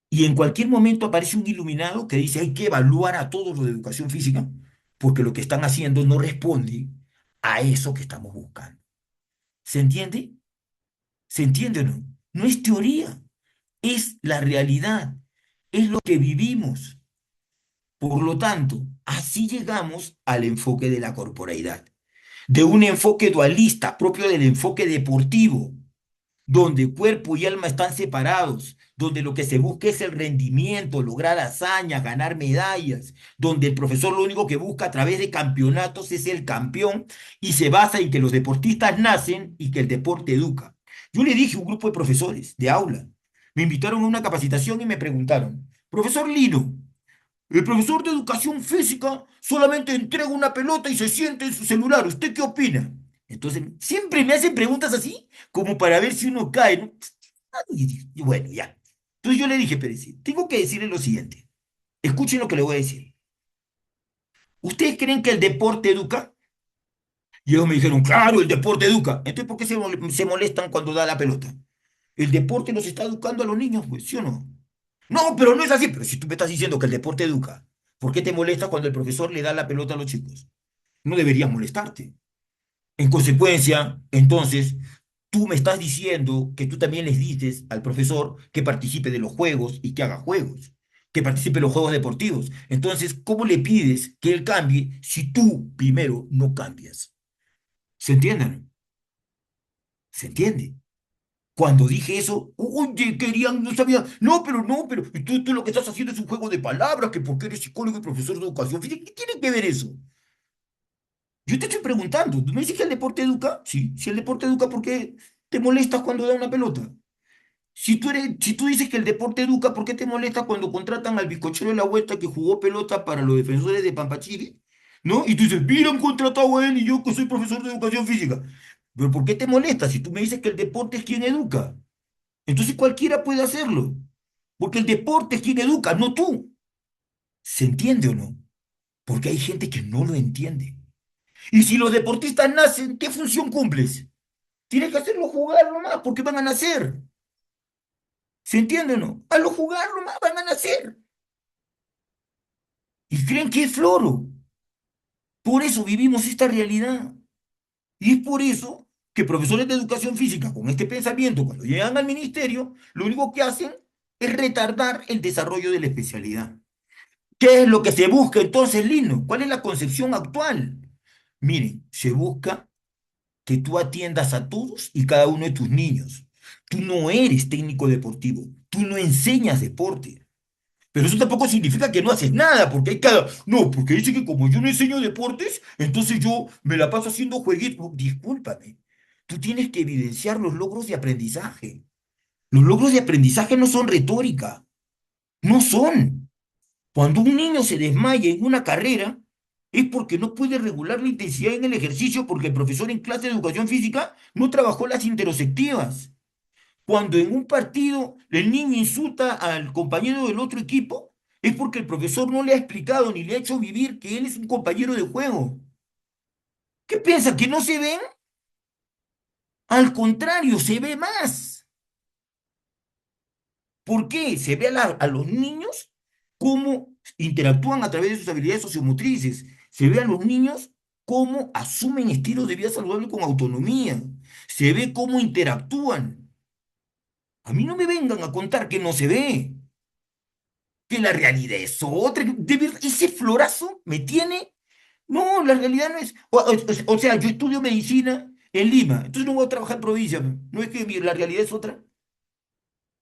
Y en cualquier momento aparece un iluminado que dice hay que evaluar a todos los de educación física porque lo que están haciendo no responde a eso que estamos buscando. ¿Se entiende? ¿Se entiende o no? No es teoría, es la realidad, es lo que vivimos. Por lo tanto, así llegamos al enfoque de la corporeidad, de un enfoque dualista propio del enfoque deportivo, donde cuerpo y alma están separados, donde lo que se busca es el rendimiento, lograr hazañas, ganar medallas, donde el profesor lo único que busca a través de campeonatos es el campeón y se basa en que los deportistas nacen y que el deporte educa. Yo le dije a un grupo de profesores de aula, me invitaron a una capacitación y me preguntaron, profesor Lino, el profesor de educación física solamente entrega una pelota y se siente en su celular, ¿usted qué opina? Entonces, siempre me hacen preguntas así, como para ver si uno cae, ¿no? Y bueno, ya. Entonces yo le dije, Pérez, tengo que decirle lo siguiente. Escuchen lo que le voy a decir. ¿Ustedes creen que el deporte educa? Y ellos me dijeron, claro, el deporte educa. Entonces, ¿por qué se molestan cuando da la pelota? El deporte nos está educando a los niños, pues, ¿sí o no? No, pero no es así. Pero si tú me estás diciendo que el deporte educa, ¿por qué te molesta cuando el profesor le da la pelota a los chicos? No debería molestarte. En consecuencia, entonces, tú me estás diciendo que tú también les dices al profesor que participe de los juegos y que haga juegos, que participe de los juegos deportivos. Entonces, ¿cómo le pides que él cambie si tú primero no cambias? ¿Se entienden? ¿Se entiende? Cuando dije eso, oye, querían, no sabía, no, pero tú lo que estás haciendo es un juego de palabras, que porque eres psicólogo y profesor de educación física, ¿qué tiene que ver eso? Yo te estoy preguntando, ¿tú me dices que el deporte educa? Sí, si el deporte educa, ¿por qué te molestas cuando da una pelota? Si tú dices que el deporte educa, ¿por qué te molesta cuando contratan al bizcochero de la vuelta que jugó pelota para los defensores de Pampachiri? ¿No? Y tú dices, mira, han contratado a él y yo que soy profesor de educación física. Pero ¿por qué te molesta si tú me dices que el deporte es quien educa? Entonces cualquiera puede hacerlo, porque el deporte es quien educa, no tú. ¿Se entiende o no? Porque hay gente que no lo entiende. Y si los deportistas nacen, ¿qué función cumples? Tienes que hacerlo jugar nomás, porque van a nacer. ¿Se entiende o no? Hazlo jugar nomás, van a nacer. Y creen que es floro. Por eso vivimos esta realidad. Y es por eso que profesores de educación física con este pensamiento, cuando llegan al ministerio, lo único que hacen es retardar el desarrollo de la especialidad. ¿Qué es lo que se busca entonces, Lino? ¿Cuál es la concepción actual? Miren, se busca que tú atiendas a todos y cada uno de tus niños. Tú no eres técnico deportivo, tú no enseñas deporte. Pero eso tampoco significa que no haces nada, porque hay cada... No, porque dice que como yo no enseño deportes, entonces yo me la paso haciendo jueguitos. Discúlpame, tú tienes que evidenciar los logros de aprendizaje. Los logros de aprendizaje no son retórica, no son. Cuando un niño se desmaya en una carrera, es porque no puede regular la intensidad en el ejercicio porque el profesor en clase de educación física no trabajó las interoceptivas. Cuando en un partido el niño insulta al compañero del otro equipo, es porque el profesor no le ha explicado ni le ha hecho vivir que él es un compañero de juego. ¿Qué piensa? ¿Que no se ven? Al contrario, se ve más. ¿Por qué? Se ve a los niños cómo interactúan a través de sus habilidades sociomotrices. Se ve a los niños cómo asumen estilos de vida saludable con autonomía. Se ve cómo interactúan. A mí no me vengan a contar que no se ve, que la realidad es otra. Ese florazo me tiene. No, la realidad no es. O sea, yo estudio medicina en Lima, entonces no voy a trabajar en provincia. No es que la realidad es otra.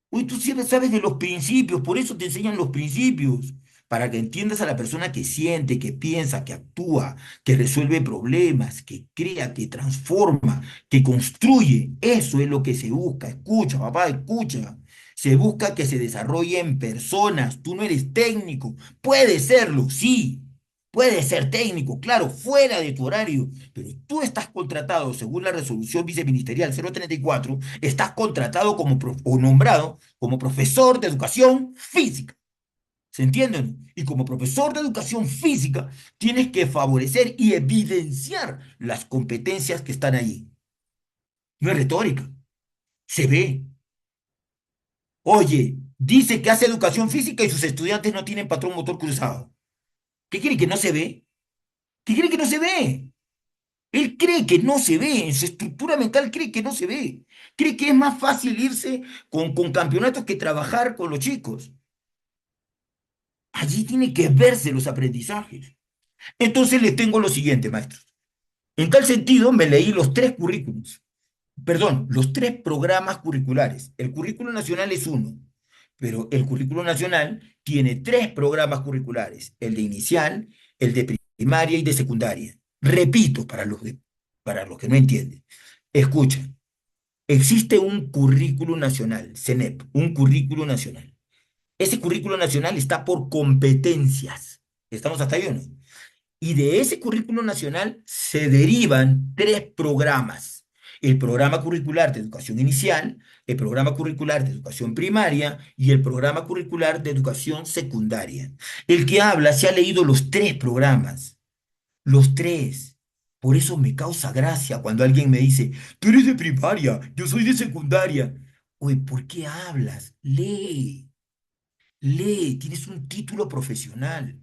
Uy, tú siempre sabes de los principios, por eso te enseñan los principios, para que entiendas a la persona que siente, que piensa, que actúa, que resuelve problemas, que crea, que transforma, que construye. Eso es lo que se busca. Escucha, papá, escucha. Se busca que se desarrolle en personas. Tú no eres técnico. Puedes serlo, sí. Puedes ser técnico, claro, fuera de tu horario, pero tú estás contratado, según la resolución viceministerial 034, estás contratado o nombrado como profesor de educación física. ¿Se entienden? Y como profesor de educación física, tienes que favorecer y evidenciar las competencias que están ahí. No es retórica, se ve. Oye, dice que hace educación física y sus estudiantes no tienen patrón motor cruzado. ¿Qué quiere que no se ve? ¿Qué quiere que no se ve? Él cree que no se ve, en su estructura mental cree que no se ve. Cree que es más fácil irse con campeonatos que trabajar con los chicos. Allí tiene que verse los aprendizajes. Entonces les tengo lo siguiente, maestros. En tal sentido, me leí los tres currículums, perdón, los tres programas curriculares. El currículo nacional es uno, pero el currículo nacional tiene tres programas curriculares, el de inicial, el de primaria y de secundaria. Repito, para los que no entienden. Escucha, existe un currículo nacional, CENEP, un currículo nacional. Ese currículo nacional está por competencias. ¿Estamos hasta ahí o no? Y de ese currículo nacional se derivan tres programas. El programa curricular de educación inicial, el programa curricular de educación primaria y el programa curricular de educación secundaria. El que habla se ha leído los tres programas, los tres. Por eso me causa gracia cuando alguien me dice, tú eres de primaria, yo soy de secundaria. Oye, ¿por qué hablas? Lee, lee, tienes un título profesional.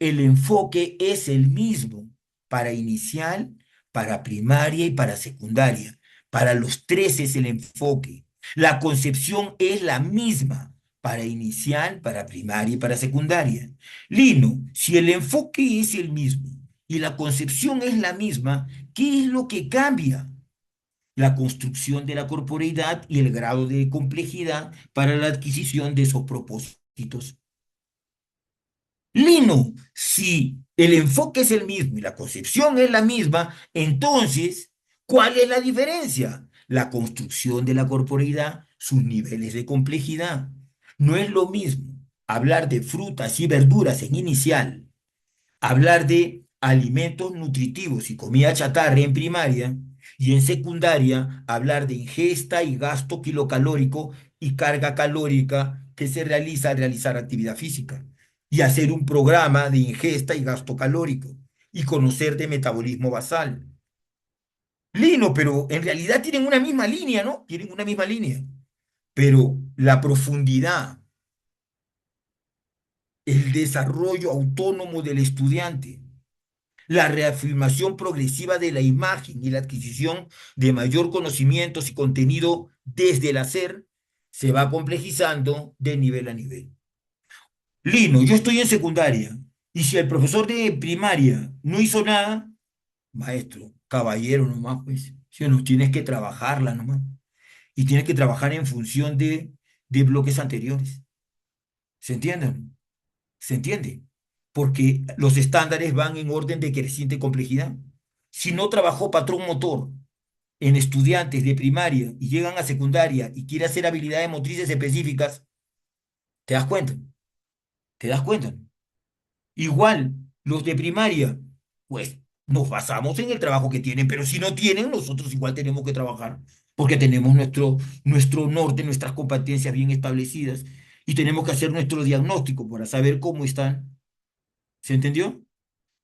El enfoque es el mismo para inicial, para primaria y para secundaria. Para los tres es el enfoque. La concepción es la misma para inicial, para primaria y para secundaria. Lino, si el enfoque es el mismo y la concepción es la misma, ¿qué es lo que cambia? La construcción de la corporeidad y el grado de complejidad para la adquisición de esos propósitos. Lino, si el enfoque es el mismo y la concepción es la misma, entonces, ¿cuál es la diferencia? La construcción de la corporeidad, sus niveles de complejidad. No es lo mismo hablar de frutas y verduras en inicial, hablar de alimentos nutritivos y comida chatarra en primaria, y en secundaria hablar de ingesta y gasto kilocalórico y carga calórica que se realiza al realizar actividad física, y hacer un programa de ingesta y gasto calórico, y conocer de metabolismo basal. Lino, pero en realidad tienen una misma línea, ¿no? Tienen una misma línea. Pero la profundidad, el desarrollo autónomo del estudiante, la reafirmación progresiva de la imagen y la adquisición de mayor conocimientos y contenido desde el hacer se va complejizando de nivel a nivel. Lino, yo estoy en secundaria y si el profesor de primaria no hizo nada, maestro, caballero nomás, pues, si no, tienes que trabajarla nomás y tienes que trabajar en función de bloques anteriores. ¿Se entienden? ¿Se entiende? Porque los estándares van en orden de creciente complejidad. Si no trabajó patrón motor en estudiantes de primaria y llegan a secundaria y quiere hacer habilidades motrices específicas, ¿te das cuenta? ¿Te das cuenta? Igual, los de primaria, pues nos basamos en el trabajo que tienen, pero si no tienen, nosotros igual tenemos que trabajar, porque tenemos nuestro norte, nuestras competencias bien establecidas, y tenemos que hacer nuestro diagnóstico para saber cómo están. ¿Se entendió?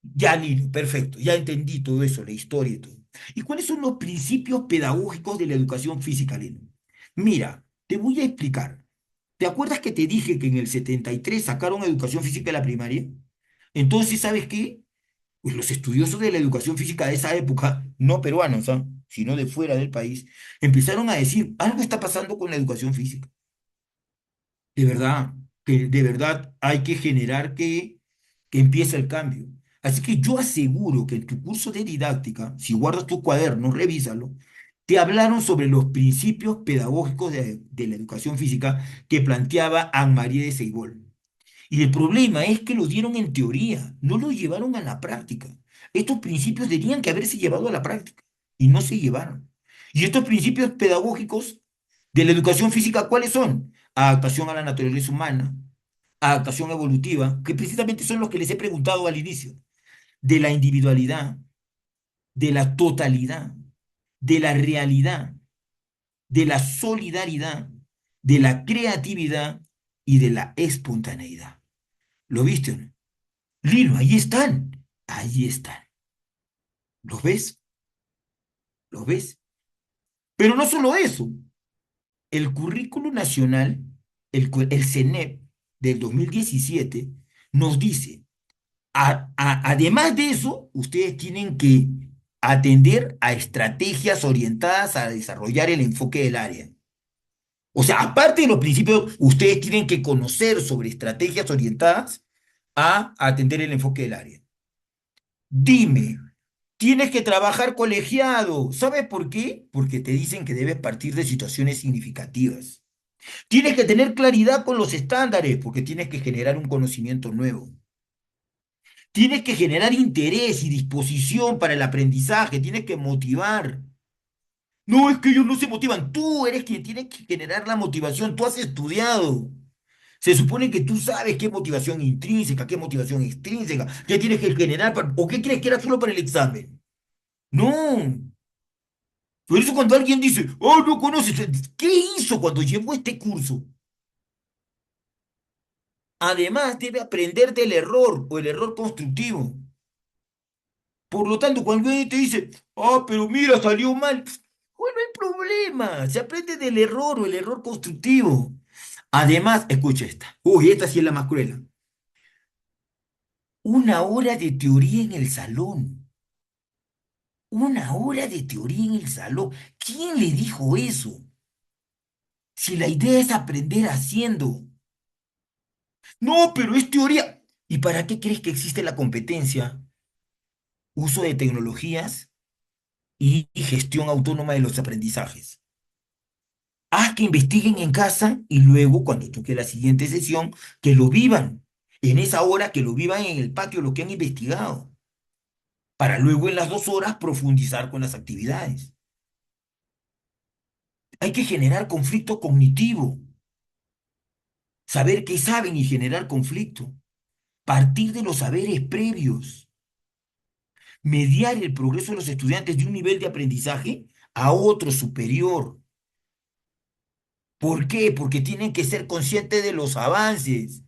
Ya, Lino, perfecto, ya entendí todo eso, la historia y todo. ¿Y cuáles son los principios pedagógicos de la educación física, Lino? Mira, te voy a explicar. ¿Te acuerdas que te dije que en el 73 sacaron educación física de la primaria? Entonces, ¿sabes qué? Pues los estudiosos de la educación física de esa época, no peruanos, ¿ah?, sino de fuera del país, empezaron a decir, algo está pasando con la educación física. De verdad, que de verdad hay que generar que empiece el cambio. Así que yo aseguro que en tu curso de didáctica, si guardas tu cuaderno, revísalo, te hablaron sobre los principios pedagógicos de la educación física que planteaba Anne-Marie de Seigol. Y el problema es que lo dieron en teoría, no lo llevaron a la práctica. Estos principios tenían que haberse llevado a la práctica y no se llevaron. Y estos principios pedagógicos de la educación física, ¿cuáles son? Adaptación a la naturaleza humana, adaptación evolutiva, que precisamente son los que les he preguntado al inicio, de la individualidad, de la totalidad, de la realidad, de la solidaridad, de la creatividad y de la espontaneidad. ¿Lo viste o no? Lino, ahí están. Ahí están. ¿Los ves? ¿Los ves? Pero no solo eso. El currículo nacional, el CENEP del 2017, nos dice, además de eso, ustedes tienen que atender a estrategias orientadas a desarrollar el enfoque del área. O sea, aparte de los principios, ustedes tienen que conocer sobre estrategias orientadas a atender el enfoque del área. Dime, tienes que trabajar colegiado. ¿Sabes por qué? Porque te dicen que debes partir de situaciones significativas. Tienes que tener claridad con los estándares, porque tienes que generar un conocimiento nuevo. Tienes que generar interés y disposición para el aprendizaje, tienes que motivar. No, es que ellos no se motivan, tú eres quien tiene que generar la motivación, tú has estudiado. Se supone que tú sabes qué motivación intrínseca, qué motivación extrínseca, qué tienes que generar, o qué crees que era solo para el examen. No. Por eso cuando alguien dice, oh, no conoces, ¿qué hizo cuando llevó este curso? Además, debe aprender del error o el error constructivo. Por lo tanto, cuando alguien te dice, ah, pero mira, salió mal, bueno, no hay problema, se aprende del error o el error constructivo. Además, escucha esta. Uy, esta sí es la más cruel. Una hora de teoría en el salón. Una hora de teoría en el salón. ¿Quién le dijo eso? Si la idea es aprender haciendo. No, pero es teoría. ¿Y para qué crees que existe la competencia? Uso de tecnologías y gestión autónoma de los aprendizajes. Haz que investiguen en casa y luego, cuando toque la siguiente sesión, que lo vivan. En esa hora, que lo vivan en el patio lo que han investigado. Para luego en las 2 horas profundizar con las actividades. Hay que generar conflicto cognitivo. Saber qué saben y generar conflicto. Partir de los saberes previos. Mediar el progreso de los estudiantes de un nivel de aprendizaje a otro superior. ¿Por qué? Porque tienen que ser conscientes de los avances.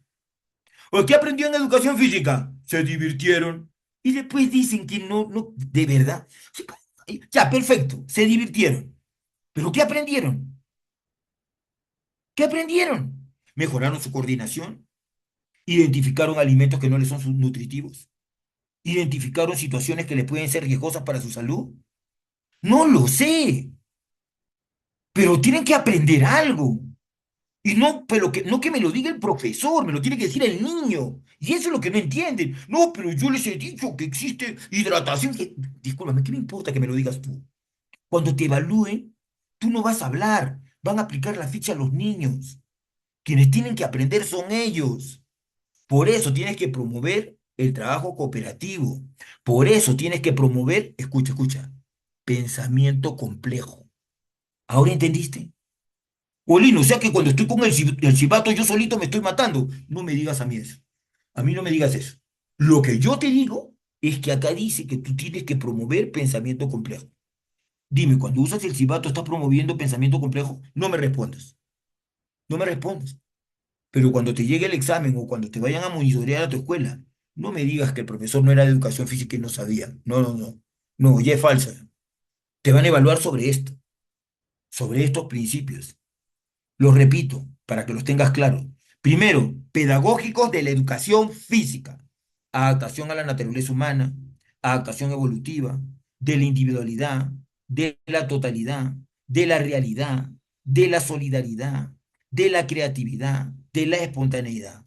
¿O qué aprendió en educación física? Se divirtieron. Y después dicen que no, no, de verdad. Sí, ya, perfecto, se divirtieron. ¿Pero qué aprendieron? ¿Qué aprendieron? Mejoraron su coordinación, identificaron alimentos que no les son nutritivos, identificaron situaciones que les pueden ser riesgosas para su salud. No lo sé, pero tienen que aprender algo. Y no, pero que, no que me lo diga el profesor, me lo tiene que decir el niño. Y eso es lo que no entienden. No, pero yo les he dicho que existe hidratación. Discúlpame, ¿qué me importa que me lo digas tú? Cuando te evalúen, tú no vas a hablar, van a aplicar la ficha a los niños. Quienes tienen que aprender son ellos. Por eso tienes que promover el trabajo cooperativo. Por eso tienes que promover, escucha, escucha, pensamiento complejo. ¿Ahora entendiste? Olino, o sea que cuando estoy con el chivato yo solito me estoy matando. No me digas a mí eso. A mí no me digas eso. Lo que yo te digo es que acá dice que tú tienes que promover pensamiento complejo. Dime, cuando usas el chivato, ¿estás promoviendo pensamiento complejo? No me respondas. No me respondas. Pero cuando te llegue el examen o cuando te vayan a monitorear a tu escuela, no me digas que el profesor no era de educación física y no sabía. No, no, no. No, ya es falsa. Te van a evaluar sobre esto, sobre estos principios. Los repito, para que los tengas claros. Primero, pedagógicos de la educación física. Adaptación a la naturaleza humana, adaptación evolutiva, de la individualidad, de la totalidad, de la realidad, de la solidaridad, de la creatividad, de la espontaneidad.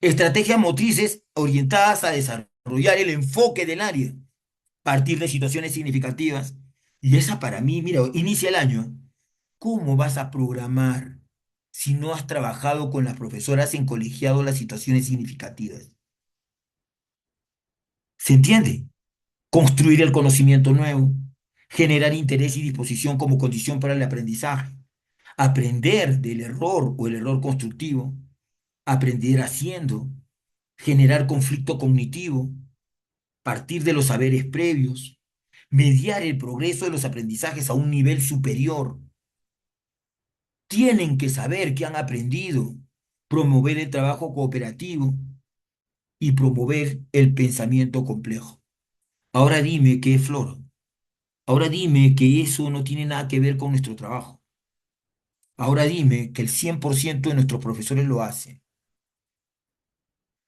Estrategias motrices orientadas a desarrollar el enfoque del área, partir de situaciones significativas. Y esa para mí, mira, inicia el año. ¿Cómo vas a programar si no has trabajado con las profesoras en colegiado las situaciones significativas? ¿Se entiende? Construir el conocimiento nuevo, generar interés y disposición como condición para el aprendizaje, aprender del error o el error constructivo, aprender haciendo, generar conflicto cognitivo, partir de los saberes previos, mediar el progreso de los aprendizajes a un nivel superior. Tienen que saber que han aprendido, promover el trabajo cooperativo y promover el pensamiento complejo. Ahora dime qué es Flor. Ahora dime que eso no tiene nada que ver con nuestro trabajo. Ahora dime que el 100% de nuestros profesores lo hacen.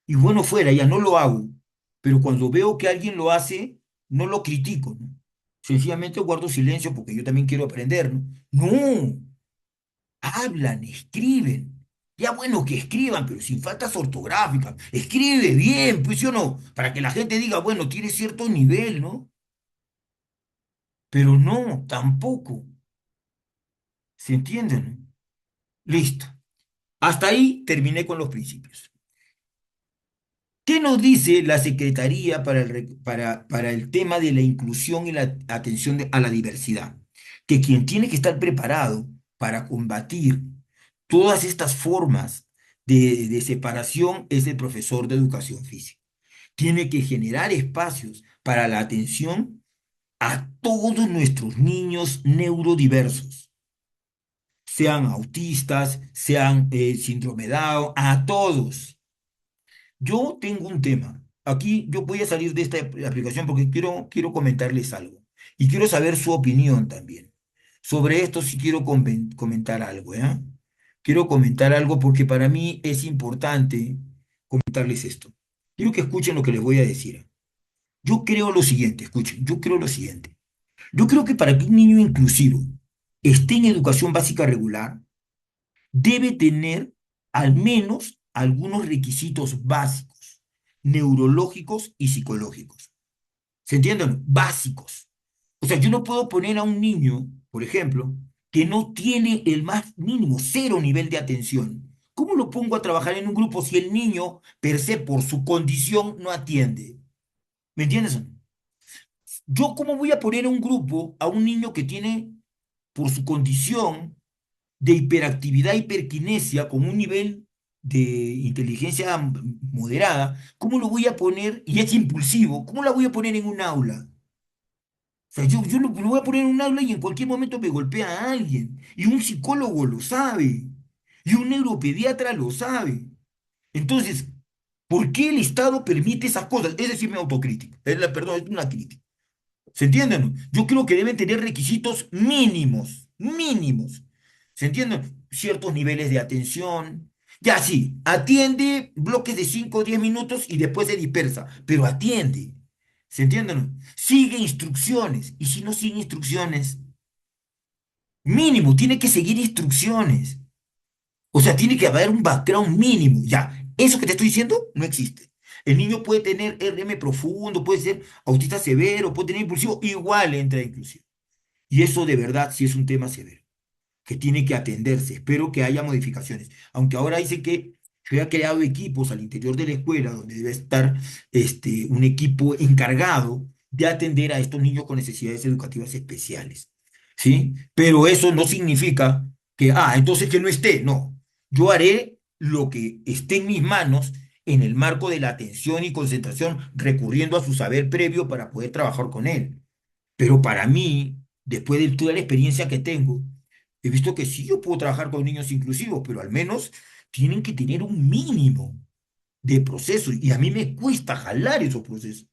Y bueno fuera, ya no lo hago, pero cuando veo que alguien lo hace, no lo critico, ¿no? Sencillamente guardo silencio porque yo también quiero aprender, ¿no? No, hablan, escriben. Ya bueno que escriban, pero sin faltas ortográficas. Escribe bien, pues, ¿sí o no? Para que la gente diga, bueno, tiene cierto nivel, ¿no? Pero no, tampoco. ¿Se entiende, no? Listo. Hasta ahí terminé con los principios. ¿Qué nos dice la Secretaría para el tema de la inclusión y la atención a la diversidad? Que quien tiene que estar preparado para combatir todas estas formas de separación es el profesor de educación física. Tiene que generar espacios para la atención a todos nuestros niños neurodiversos, sean autistas, sean síndrome Down, a todos. Yo tengo un tema. Aquí yo voy a salir de esta aplicación porque quiero comentarles algo. Y quiero saber su opinión también. Sobre esto sí quiero comentar algo, ¿ya? Quiero comentar algo porque para mí es importante comentarles esto. Quiero que escuchen lo que les voy a decir. Yo creo lo siguiente, escuchen, yo creo lo siguiente. Yo creo que para que un niño inclusivo esté en educación básica regular, debe tener al menos algunos requisitos básicos, neurológicos y psicológicos. ¿Se entienden? Básicos. O sea, yo no puedo poner a un niño, por ejemplo, que no tiene el más mínimo, cero nivel de atención. ¿Cómo lo pongo a trabajar en un grupo si el niño, per se, por su condición, no atiende? ¿Me entiendes? Yo, ¿cómo voy a poner a un grupo a un niño que tiene, por su condición, de hiperactividad, hiperquinesia, con un nivel de inteligencia moderada? ¿Cómo lo voy a poner? Y es impulsivo, ¿cómo la voy a poner en un aula? O sea, yo lo voy a poner en un aula y en cualquier momento me golpea a alguien. Y un psicólogo lo sabe. Y un neuropediatra lo sabe. Entonces, ¿por qué el Estado permite esas cosas? Es decir, mi autocrítica. Perdón, es una crítica. ¿Se entienden? Yo creo que deben tener requisitos mínimos, mínimos. ¿Se entienden? Ciertos niveles de atención. Ya sí, atiende bloques de 5 o 10 minutos y después se dispersa, pero atiende. ¿Se entienden? Sigue instrucciones. Y si no sigue instrucciones, mínimo, tiene que seguir instrucciones. O sea, tiene que haber un background mínimo. Ya, eso que te estoy diciendo no existe. El niño puede tener RM profundo, puede ser autista severo, puede tener impulsivo, igual entra inclusive. Y eso de verdad sí es un tema severo, que tiene que atenderse. Espero que haya modificaciones. Aunque ahora dice que se ha creado equipos al interior de la escuela donde debe estar un equipo encargado de atender a estos niños con necesidades educativas especiales. ¿Sí? Pero eso no significa que, entonces que no esté. No, yo haré lo que esté en mis manos en el marco de la atención y concentración, recurriendo a su saber previo para poder trabajar con él. Pero para mí, después de toda la experiencia que tengo, he visto que sí yo puedo trabajar con niños inclusivos, pero al menos tienen que tener un mínimo de proceso. Y a mí me cuesta jalar esos procesos.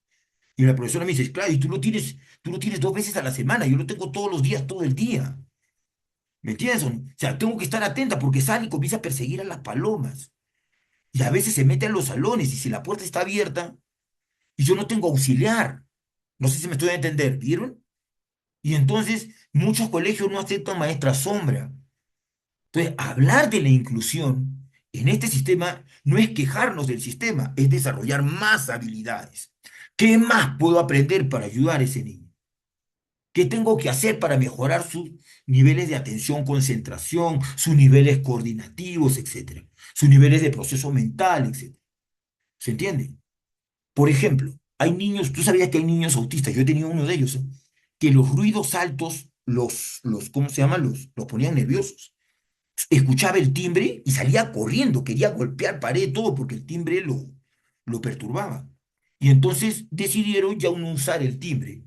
Y la profesora me dice, claro, y tú lo tienes 2 veces a la semana, yo lo tengo todos los días, todo el día. ¿Me entiendes? O sea, tengo que estar atenta porque sale y comienza a perseguir a las palomas. Y a veces se mete a los salones y si la puerta está abierta y yo no tengo auxiliar. No sé si me estoy a entender, ¿vieron? Y entonces muchos colegios no aceptan maestra sombra. Entonces, hablar de la inclusión en este sistema no es quejarnos del sistema, es desarrollar más habilidades. ¿Qué más puedo aprender para ayudar a ese niño? ¿Qué tengo que hacer para mejorar sus niveles de atención, concentración, sus niveles coordinativos, etcétera? Sus niveles de proceso mental, etcétera. ¿Se entiende? Por ejemplo, hay niños, tú sabías que hay niños autistas, yo he tenido uno de ellos, que los ruidos altos ¿cómo se llama? Los ponían nerviosos. Escuchaba el timbre y salía corriendo, quería golpear pared, todo, porque el timbre lo perturbaba. Y entonces decidieron ya no usar el timbre.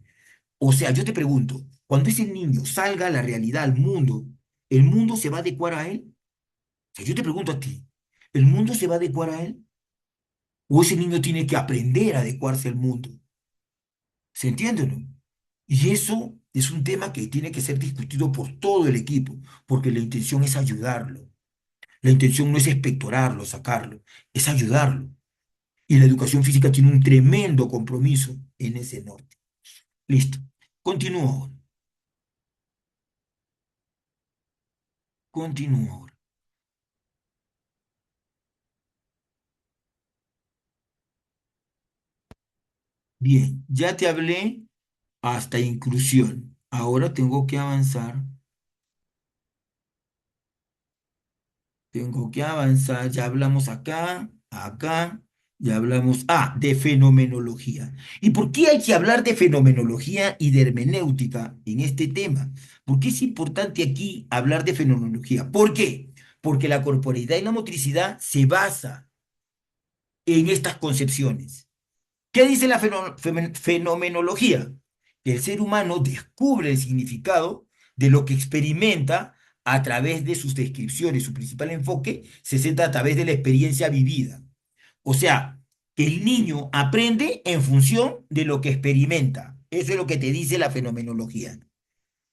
O sea, yo te pregunto, cuando ese niño salga a la realidad, al mundo, ¿el mundo se va a adecuar a él? O sea, yo te pregunto a ti, ¿el mundo se va a adecuar a él? ¿O ese niño tiene que aprender a adecuarse al mundo? ¿Se entiende o no? Y eso es un tema que tiene que ser discutido por todo el equipo, porque la intención es ayudarlo. La intención no es expectorarlo, sacarlo, es ayudarlo. Y la educación física tiene un tremendo compromiso en ese norte. Listo. Continúo ahora. Continúo ahora. Bien, ya te hablé hasta inclusión. Ahora tengo que avanzar. Tengo que avanzar. Ya hablamos acá, acá. Ya hablamos, de fenomenología. ¿Y por qué hay que hablar de fenomenología y de hermenéutica en este tema? ¿Por qué es importante aquí hablar de fenomenología? ¿Por qué? porque la corporeidad y la motricidad se basa en estas concepciones. ¿Qué dice la fenomenología? Que el ser humano descubre el significado de lo que experimenta a través de sus descripciones. Su principal enfoque se centra a través de la experiencia vivida. O sea, que el niño aprende en función de lo que experimenta. Eso es lo que te dice la fenomenología.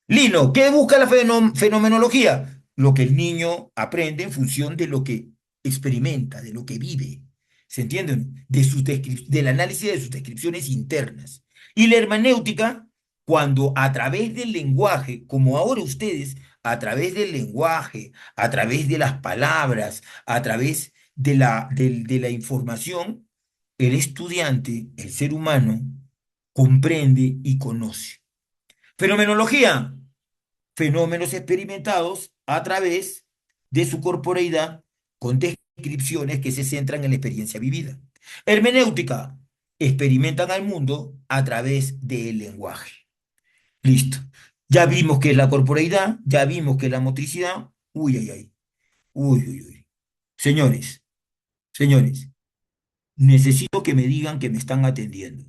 Lino, ¿qué busca la fenomenología? Lo que el niño aprende en función de lo que experimenta, de lo que vive. ¿Se entiende? Del análisis de sus descripciones internas. Y la hermenéutica, cuando a través del lenguaje, como ahora ustedes, a través del lenguaje, a través de las palabras, a través de la información, el estudiante, el ser humano, comprende y conoce. Fenomenología, fenómenos experimentados a través de su corporeidad con descripciones que se centran en la experiencia vivida. Hermenéutica, experimentan al mundo a través del lenguaje. Listo. Ya vimos que es la corporeidad, ya vimos que es la motricidad. Uy, ay, ay. Uy, uy, uy. Señores, señores, necesito que me digan que me están atendiendo.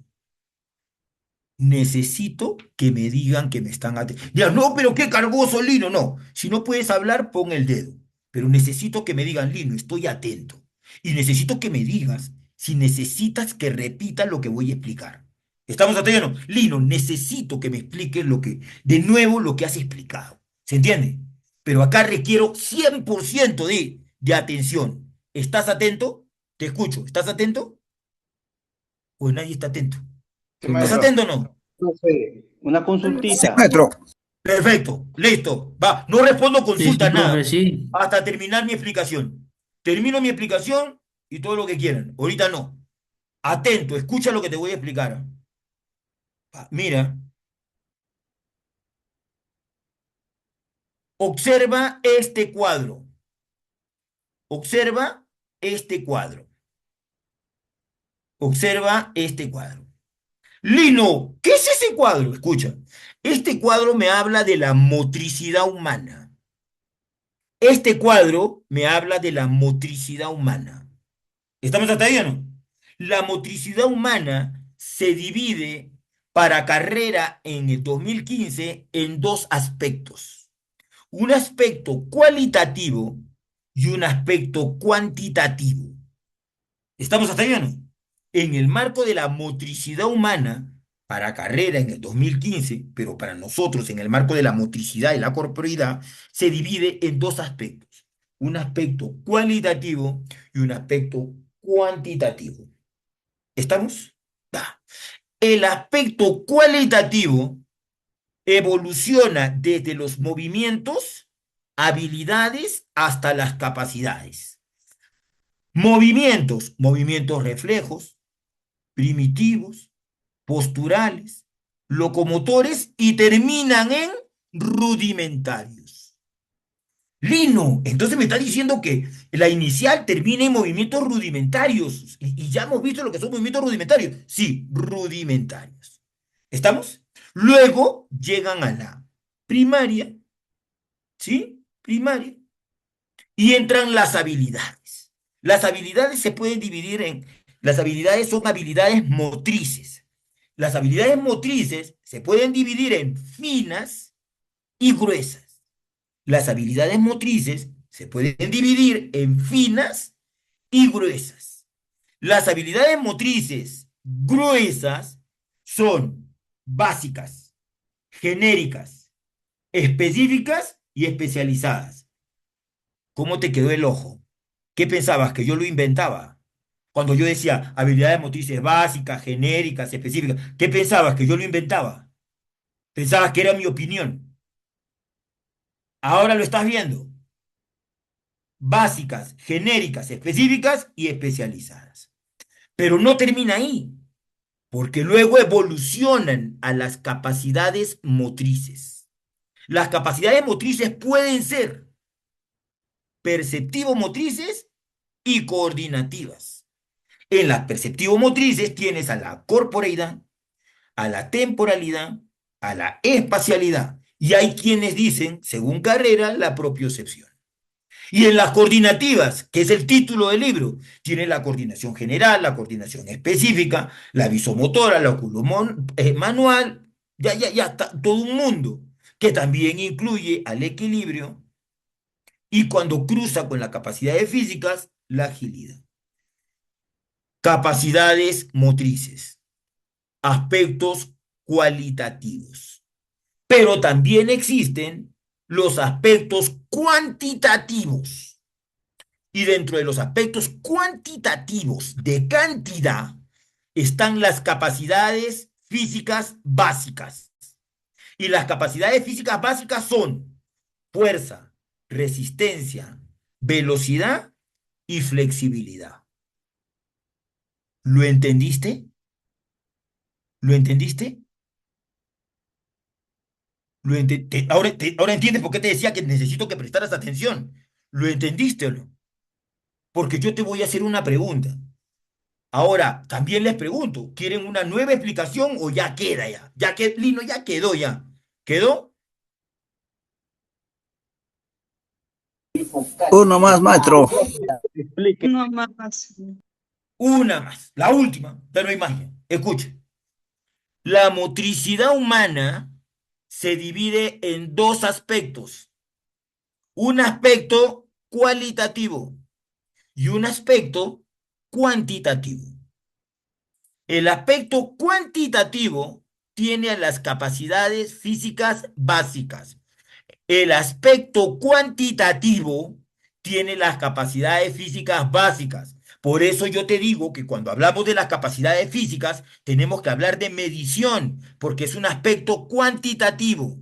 Necesito que me digan que me están atendiendo. Ya, no, pero qué cargoso, Lino, no. Si no puedes hablar, pon el dedo. Pero necesito que me digan, Lino, estoy atento. Y necesito que me digas si necesitas que repita lo que voy a explicar. ¿Estamos atentos? Lino, necesito que me expliques de nuevo lo que has explicado. ¿Se entiende? Pero acá requiero 100% de atención. ¿Estás atento? Te escucho. ¿Estás atento? Pues nadie está atento. ¿Estás atento o no? Una Sí, consultita. maestro. Perfecto, listo. Va, no respondo Sí, consulta sí, nada profe, sí. hasta terminar mi explicación. Termino mi explicación y todo lo que quieran. Ahorita no. Atento, escucha lo que te voy a explicar. Mira, observa este cuadro. Observa este cuadro. Observa este cuadro. Lino, ¿qué es ese cuadro? Escucha, este cuadro me habla de la motricidad humana. Este cuadro me habla de la motricidad humana. ¿Estamos hasta ahí o no? La motricidad humana se divide para carrera en el 2015 en dos aspectos. Un aspecto cualitativo y un aspecto cuantitativo. ¿Estamos hasta ahí o no? En el marco de la motricidad humana, para carrera en el 2015, pero para nosotros en el marco de la motricidad y la corporeidad, se divide en dos aspectos. Un aspecto cualitativo y un aspecto cuantitativo. ¿Estamos? Va. El aspecto cualitativo evoluciona desde los movimientos, habilidades, hasta las capacidades. Movimientos reflejos, primitivos, posturales, locomotores y terminan en rudimentarios. Lino, entonces me está diciendo que la inicial termina en movimientos rudimentarios. Y ya hemos visto lo que son movimientos rudimentarios. Sí, rudimentarios. ¿Estamos? Luego llegan a la primaria, ¿sí? Primaria. Y entran las habilidades. Las habilidades se pueden dividir en... Las habilidades son habilidades motrices. Las habilidades motrices se pueden dividir en finas y gruesas. Las habilidades motrices se pueden dividir en finas y gruesas. Las habilidades motrices gruesas son básicas, genéricas, específicas y especializadas. ¿Cómo te quedó el ojo? ¿Qué pensabas? ¿Que yo lo inventaba? Cuando yo decía habilidades motrices básicas, genéricas, específicas, ¿qué pensabas? ¿Que yo lo inventaba? ¿Pensabas que era mi opinión? Ahora lo estás viendo. Básicas, genéricas, específicas y especializadas. Pero no termina ahí, porque luego evolucionan a las capacidades motrices. Las capacidades motrices pueden ser perceptivo-motrices y coordinativas. En las perceptivo-motrices tienes a la corporeidad, a la temporalidad, a la espacialidad. Y hay quienes dicen, según Carrera, la propiocepción. Y en las coordinativas, que es el título del libro, tiene la coordinación general, la coordinación específica, la visomotora, la manual, ya está todo un mundo, que también incluye al equilibrio y cuando cruza con las capacidades físicas, la agilidad. Capacidades motrices, aspectos cualitativos. Pero también existen los aspectos cuantitativos. Y dentro de los aspectos cuantitativos de cantidad están las capacidades físicas básicas. Y las capacidades físicas básicas son fuerza, resistencia, velocidad y flexibilidad. ¿Lo entendiste? ¿Lo entendiste? Ahora entiendes por qué te decía que necesito que prestaras atención. ¿Lo entendiste o no? Porque yo te voy a hacer una pregunta. Ahora, también les pregunto, ¿quieren una nueva explicación o ya queda ya? Ya que Lino ya quedó ya. ¿Quedó? Uno más, maestro. No más. Una más, la última, ya no hay magia. Escucha. La motricidad humana se divide en dos aspectos. Un aspecto cualitativo y un aspecto cuantitativo. El aspecto cuantitativo tiene las capacidades físicas básicas. El aspecto cuantitativo tiene las capacidades físicas básicas. Por eso yo te digo que cuando hablamos de las capacidades físicas, tenemos que hablar de medición, porque es un aspecto cuantitativo.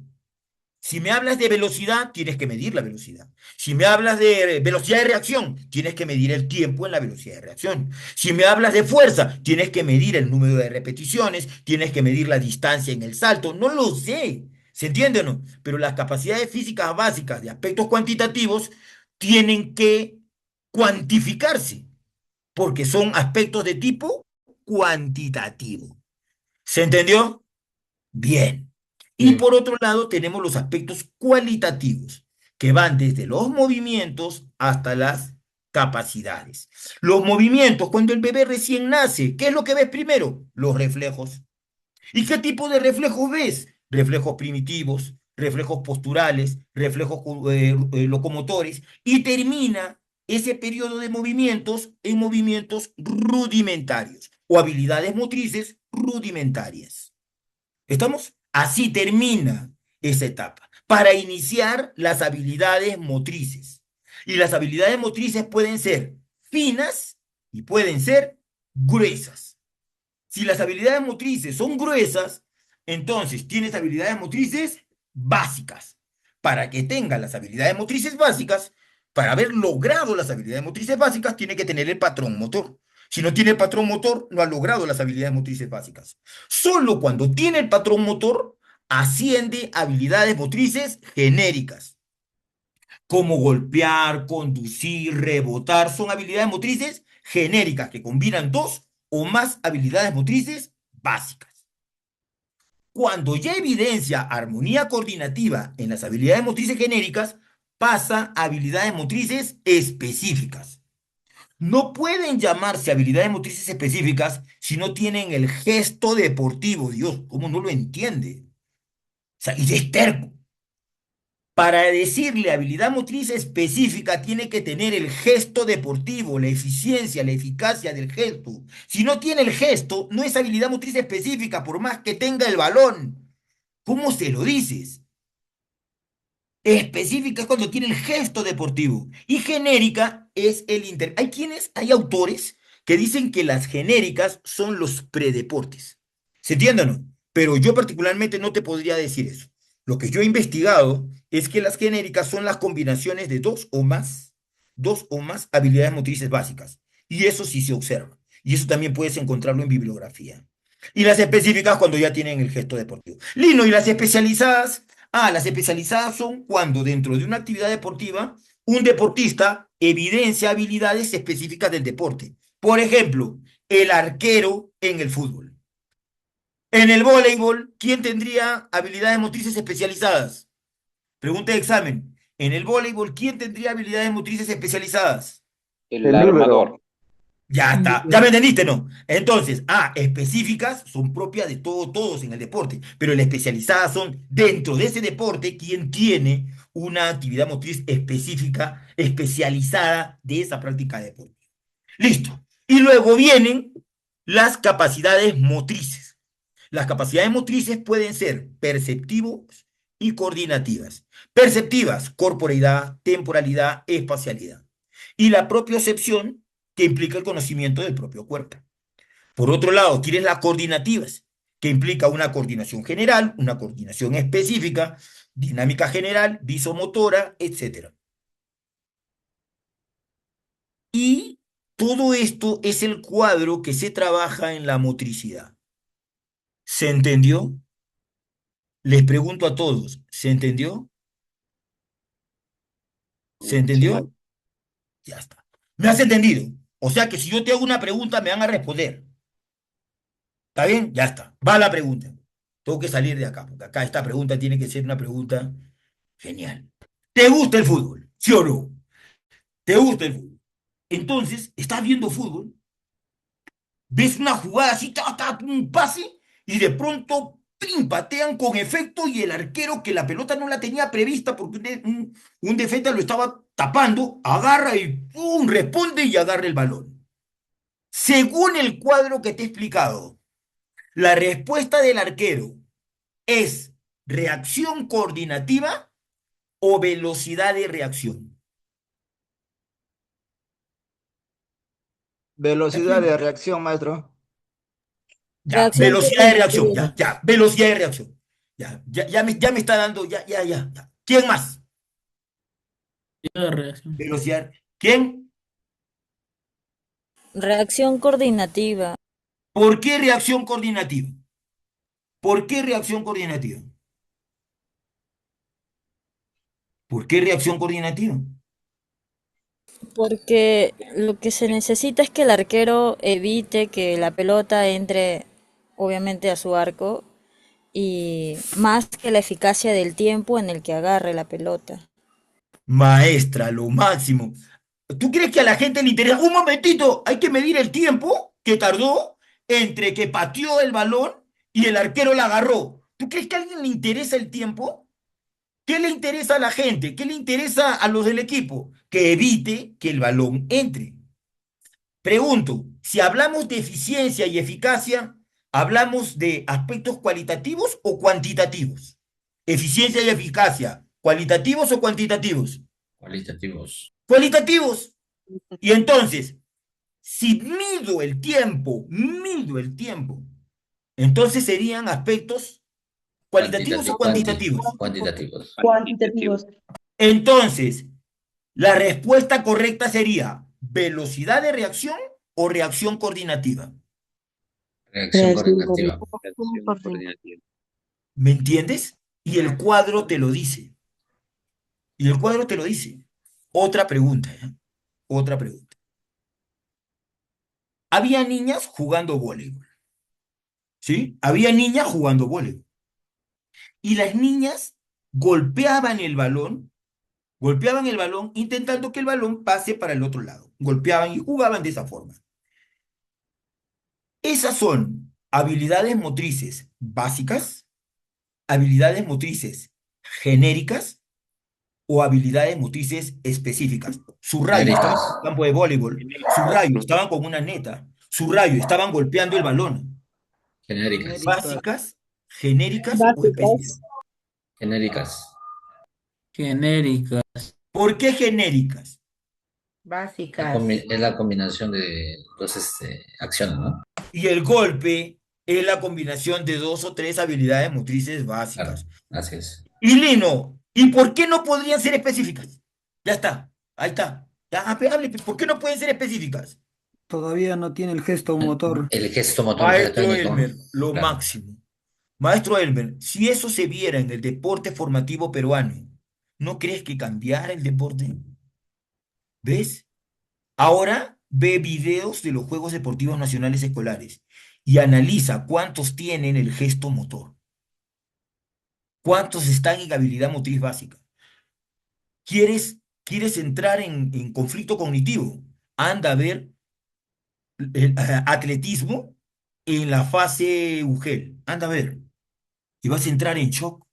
Si me hablas de velocidad, tienes que medir la velocidad. Si me hablas de velocidad de reacción, tienes que medir el tiempo en la velocidad de reacción. Si me hablas de fuerza, tienes que medir el número de repeticiones, tienes que medir la distancia en el salto. No lo sé. ¿Se entiende o no? Pero las capacidades físicas básicas de aspectos cuantitativos tienen que cuantificarse, porque son aspectos de tipo cuantitativo. ¿Se entendió? Bien. Y por otro lado tenemos los aspectos cualitativos, que van desde los movimientos hasta las capacidades. Los movimientos, cuando el bebé recién nace, ¿qué es lo que ves primero? Los reflejos. ¿Y qué tipo de reflejos ves? Reflejos primitivos, reflejos posturales, reflejos locomotores, y termina ese periodo de movimientos en movimientos rudimentarios o habilidades motrices rudimentarias. ¿Estamos? Así termina esa etapa, para iniciar las habilidades motrices. Y las habilidades motrices pueden ser finas y pueden ser gruesas. Si las habilidades motrices son gruesas, entonces tienes habilidades motrices básicas. Para que tengas las habilidades motrices básicas, para haber logrado las habilidades motrices básicas, tiene que tener el patrón motor. Si no tiene el patrón motor, no ha logrado las habilidades motrices básicas. Solo cuando tiene el patrón motor, asciende a habilidades motrices genéricas, como golpear, conducir, rebotar. Son habilidades motrices genéricas que combinan dos o más habilidades motrices básicas. Cuando ya evidencia armonía coordinativa en las habilidades motrices genéricas, pasa a habilidades motrices específicas. No pueden llamarse habilidades motrices específicas si no tienen el gesto deportivo. Dios, ¿cómo no lo entiende? O sea, y es terco. Para decirle habilidad motriz específica tiene que tener el gesto deportivo, la eficiencia, la eficacia del gesto. Si no tiene el gesto, no es habilidad motriz específica, por más que tenga el balón. ¿Cómo se lo dices? Específica es cuando tiene el gesto deportivo. Y genérica es el hay autores que dicen que las genéricas son los predeportes. ¿Se entiende o no? Pero yo particularmente no te podría decir eso. Lo que yo he investigado es que las genéricas son las combinaciones de dos o más habilidades motrices básicas. Y eso sí se observa. Y eso también puedes encontrarlo en bibliografía. Y las específicas cuando ya tienen el gesto deportivo. Lino, ¿y las especializadas? Las especializadas son cuando dentro de una actividad deportiva, un deportista evidencia habilidades específicas del deporte. Por ejemplo, el arquero en el fútbol. En el voleibol, ¿quién tendría habilidades motrices especializadas? Pregunta de examen. En el voleibol, ¿quién tendría habilidades motrices especializadas? El armador. Ya está, ya me entendiste, ¿no? Entonces, específicas son propias de todos en el deporte, pero las especializadas son dentro de ese deporte quien tiene una actividad motriz específica, especializada de esa práctica de deporte. Listo. Y luego vienen las capacidades motrices. Las capacidades motrices pueden ser perceptivas y coordinativas. Perceptivas, corporeidad, temporalidad, espacialidad. Y la propiocepción, que implica el conocimiento del propio cuerpo. Por otro lado, tienes las coordinativas, que implica una coordinación general, una coordinación específica, dinámica general, visomotora, etc. Y todo esto es el cuadro que se trabaja en la motricidad. ¿Se entendió? Les pregunto a todos, ¿se entendió? ¿Se entendió? Ya está. ¿Me has entendido? O sea que si yo te hago una pregunta, me van a responder. ¿Está bien? Ya está. Va la pregunta. Tengo que salir de acá, porque acá esta pregunta tiene que ser una pregunta genial. ¿Te gusta el fútbol? ¿Sí o no? ¿Te gusta el fútbol? Entonces, estás viendo fútbol, ves una jugada así, un pase, y de pronto ¡pim! Patean con efecto y el arquero que la pelota no la tenía prevista porque un defensa lo estaba tapando, agarra y ¡pum! Responde y agarra el balón. Según el cuadro que te he explicado, la respuesta del arquero es reacción coordinativa o velocidad de reacción. Velocidad de reacción, maestro. Ya, Reacción velocidad de reacción, coordinativa. ya, velocidad de reacción. Ya me está dando, ya. ¿Quién más? De reacción. Velocidad. ¿Quién? Reacción coordinativa. ¿Por qué reacción coordinativa? ¿Por qué reacción coordinativa? ¿Por qué reacción coordinativa? Porque lo que se necesita es que el arquero evite que la pelota entre, obviamente, a su arco y más que la eficacia del tiempo en el que agarre la pelota. Maestra, lo máximo. ¿Tú crees que a la gente le interesa? Un momentito, hay que medir el tiempo que tardó entre que pateó el balón y el arquero la agarró. ¿Tú crees que a alguien le interesa el tiempo? ¿Qué le interesa a la gente? ¿Qué le interesa a los del equipo? Que evite que el balón entre. Pregunto, si hablamos de eficiencia y eficacia, ¿hablamos de aspectos cualitativos o cuantitativos? Eficiencia y eficacia, ¿cualitativos o cuantitativos? Cualitativos. Cualitativos. Y entonces, si mido el tiempo, entonces serían aspectos cualitativos o cuantitativos. Cuantitativos. Cuantitativos. Entonces, la respuesta correcta sería velocidad de reacción o reacción coordinativa. Reacción coordinativa. ¿Me entiendes? Y el cuadro te lo dice. Y el cuadro te lo dice. Otra pregunta, ¿eh? Otra pregunta. Había niñas jugando voleibol. ¿Sí? Había niñas jugando voleibol. Y las niñas golpeaban el balón intentando que el balón pase para el otro lado. Golpeaban y jugaban de esa forma. Esas son habilidades motrices básicas, habilidades motrices genéricas o habilidades motrices específicas. Subrayo, estaban en un campo de voleibol. Subrayo, estaban con una neta. Subrayo, estaban golpeando el balón. Genéricas. Básicas, genéricas o específicas. Genéricas. Genérica. ¿Por qué genéricas? Básicas. Es la combinación de dos acciones, ¿no? Y el golpe es la combinación de 2 o 3 habilidades motrices básicas. Claro, así es. Y Lino, ¿y por qué no podrían ser específicas? Ya está, ahí está. Ya, hable, ¿por qué no pueden ser específicas? Todavía no tiene el gesto motor. El gesto motor Maestro platónico. Elmer, lo Claro. máximo. Maestro Elmer, si eso se viera en el deporte formativo peruano, ¿no crees que cambiara el deporte? ¿Ves? Ahora ve videos de los Juegos Deportivos Nacionales Escolares y analiza cuántos tienen el gesto motor. ¿Cuántos están en habilidad motriz básica? quieres entrar en conflicto cognitivo. Anda a ver atletismo en la fase UGEL. Anda a ver. Y vas a entrar en shock.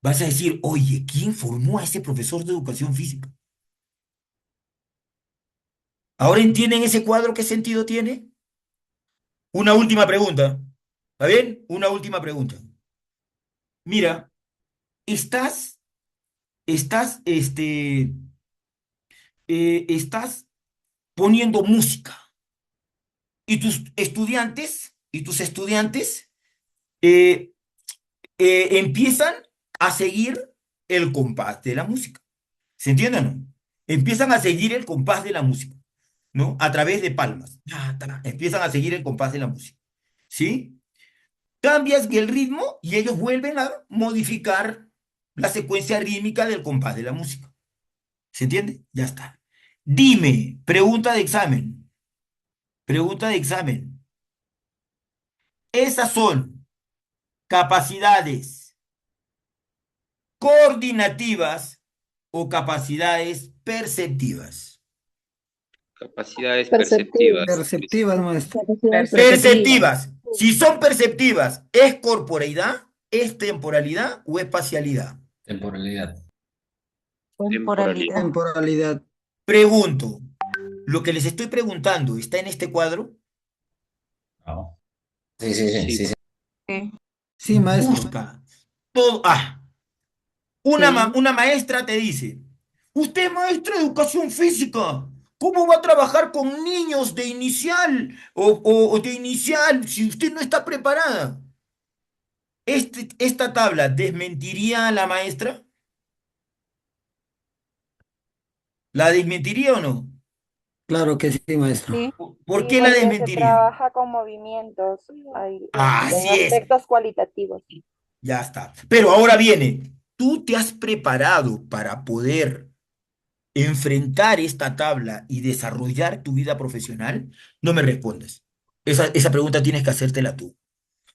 Vas a decir, oye, ¿quién formó a ese profesor de educación física? ¿Ahora entienden ese cuadro qué sentido tiene? Una última pregunta. ¿Está bien? Una última pregunta. Mira, estás, estás, este, estás poniendo música y tus estudiantes eh, empiezan a seguir el compás de la música. ¿Se entiende o no? Empiezan a seguir el compás de la música, ¿no? A través de palmas. Ta, ta, empiezan a seguir el compás de la música. ¿Sí? Cambias el ritmo y ellos vuelven a modificar la secuencia rítmica del compás de la música. ¿Se entiende? Ya está. Dime, pregunta de examen. Pregunta de examen. Esas son capacidades coordinativas o capacidades perceptivas. Capacidades perceptivas. Perceptivas, maestro. Perceptivas. Si son perceptivas, ¿es corporeidad, es temporalidad o espacialidad? Temporalidad. Temporalidad. Temporalidad. Pregunto, ¿lo que les estoy preguntando está en este cuadro? No. Sí. Sí, maestro. Busca todo. Una maestra te dice, usted es maestra de educación física, ¿cómo va a trabajar con niños de inicial o de inicial si usted no está preparada? ¿Esta tabla desmentiría a la maestra? ¿La desmentiría o no? Claro que sí, maestro. Sí, ¿Por qué la porque se desmentiría? trabaja con movimientos Así en es, aspectos cualitativos. ya está. Pero ahora viene, ¿tú te has preparado para poder enfrentar esta tabla y desarrollar tu vida profesional? No me respondas. Esa pregunta tienes que hacértela tú.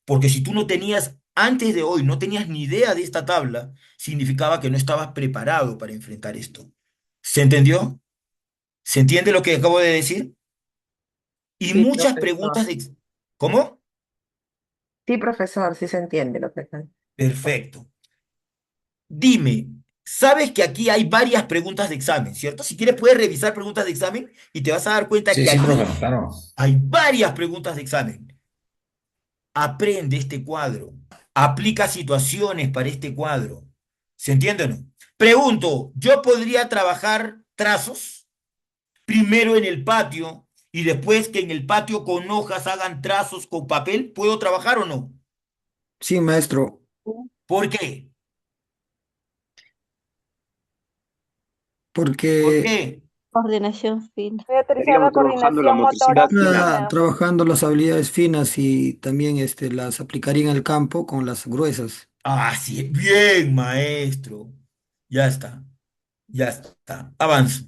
Porque si tú no tenías, antes de hoy, no tenías ni idea de esta tabla, significaba que no estabas preparado para enfrentar esto. ¿Se entendió? ¿Se entiende lo que acabo de decir? Y Sí, muchas profesor. preguntas de... ¿Cómo? Sí, profesor, sí se entiende lo que está. Perfecto. Dime, sabes que aquí hay varias preguntas de examen, ¿cierto? Si quieres puedes revisar preguntas de examen y te vas a dar cuenta que Sí, aquí profe, claro. hay varias preguntas de examen. Aprende este cuadro, aplica situaciones para este cuadro. ¿Se entiende o no? Pregunto, ¿yo podría trabajar trazos primero en el patio y después que en el patio con hojas hagan trazos con papel? ¿Puedo trabajar o no? Sí, maestro. ¿Por qué? ¿Por Porque qué? Coordinación fina. Voy a utilizar la Estaríamos trabajando la coordinación motora motricidad fina. fina. trabajando las habilidades finas y también las aplicaría en el campo con las gruesas. Sí, bien, maestro. Ya está, ya está. Avanzo.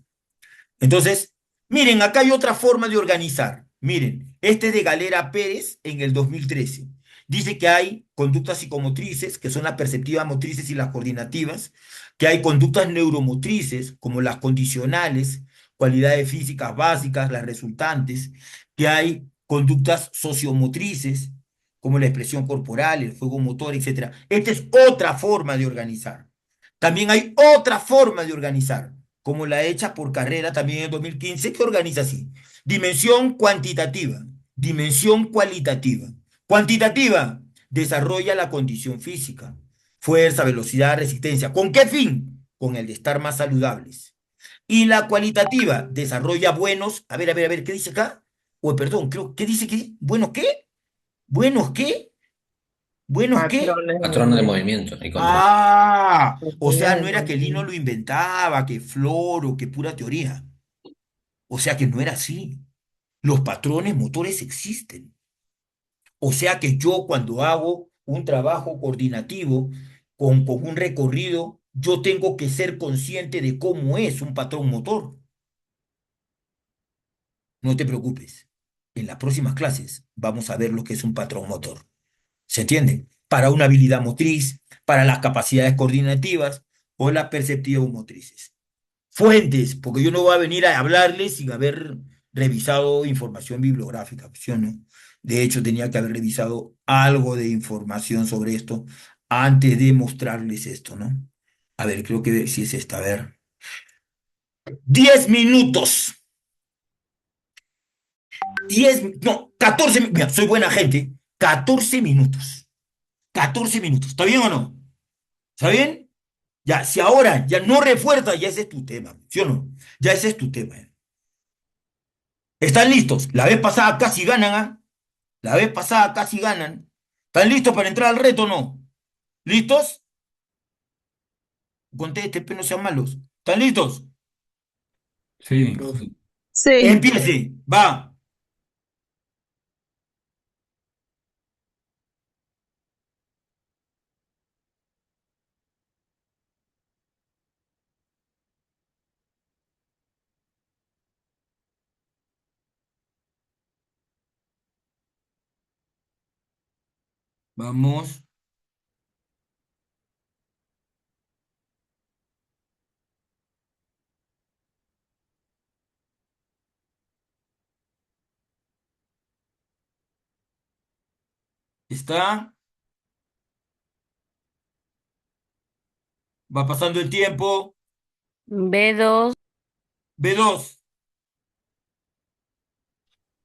Entonces, miren, acá hay otra forma de organizar. Miren, este es de Galera Pérez en el 2013. Dice que hay conductas psicomotrices, que son las perceptivas motrices y las coordinativas, que hay conductas neuromotrices, como las condicionales, cualidades físicas básicas, las resultantes, que hay conductas sociomotrices, como la expresión corporal, el juego motor, etcétera. Esta es otra forma de organizar. También hay otra forma de organizar como la hecha por Carrera también en 2015, que organiza así. Dimensión cuantitativa, dimensión cualitativa. Cuantitativa, desarrolla la condición física, fuerza, velocidad, resistencia. ¿Con qué fin? Con el de estar más saludables. Y la cualitativa, desarrolla buenos, a ver, ¿qué dice acá? Perdón, creo, ¿qué dice qué? ¿Buenos qué? ¿Buenos qué? ¿Buenos qué? Patrones de Patrones de movimiento. movimiento y control. O sea, no Patrones de era que Lino movimiento. lo inventaba, que Flor o que pura teoría. O sea que no era así. Los patrones motores existen. O sea que yo cuando hago un trabajo coordinativo con un recorrido, yo tengo que ser consciente de cómo es un patrón motor. No te preocupes. En las próximas clases vamos a ver lo que es un patrón motor. ¿Se entiende? Para una habilidad motriz, para las capacidades coordinativas o las perceptivo-motrices. Fuentes, porque yo no voy a venir a hablarles sin haber revisado información bibliográfica, ¿sí o no? De hecho, tenía que haber revisado algo de información sobre esto antes de mostrarles esto, ¿no? A ver, creo que si es esta, a ver. 10 minutos. 14, mira, soy buena gente. 14 minutos. 14 minutos. ¿Está bien o no? ¿Está bien? Ya, si ahora ya no refuerza, ya ese es tu tema, ¿sí o no? Ya ese es tu tema. ¿Están listos? La vez pasada casi ganan, ¿ah? La vez pasada casi ganan. ¿Están listos para entrar al reto o no? ¿Listos? Conteste, pero no sean malos. ¿Están listos? Sí. Profe. Empiece, va. Vamos. ¿Está? Va pasando el tiempo. B2, B2.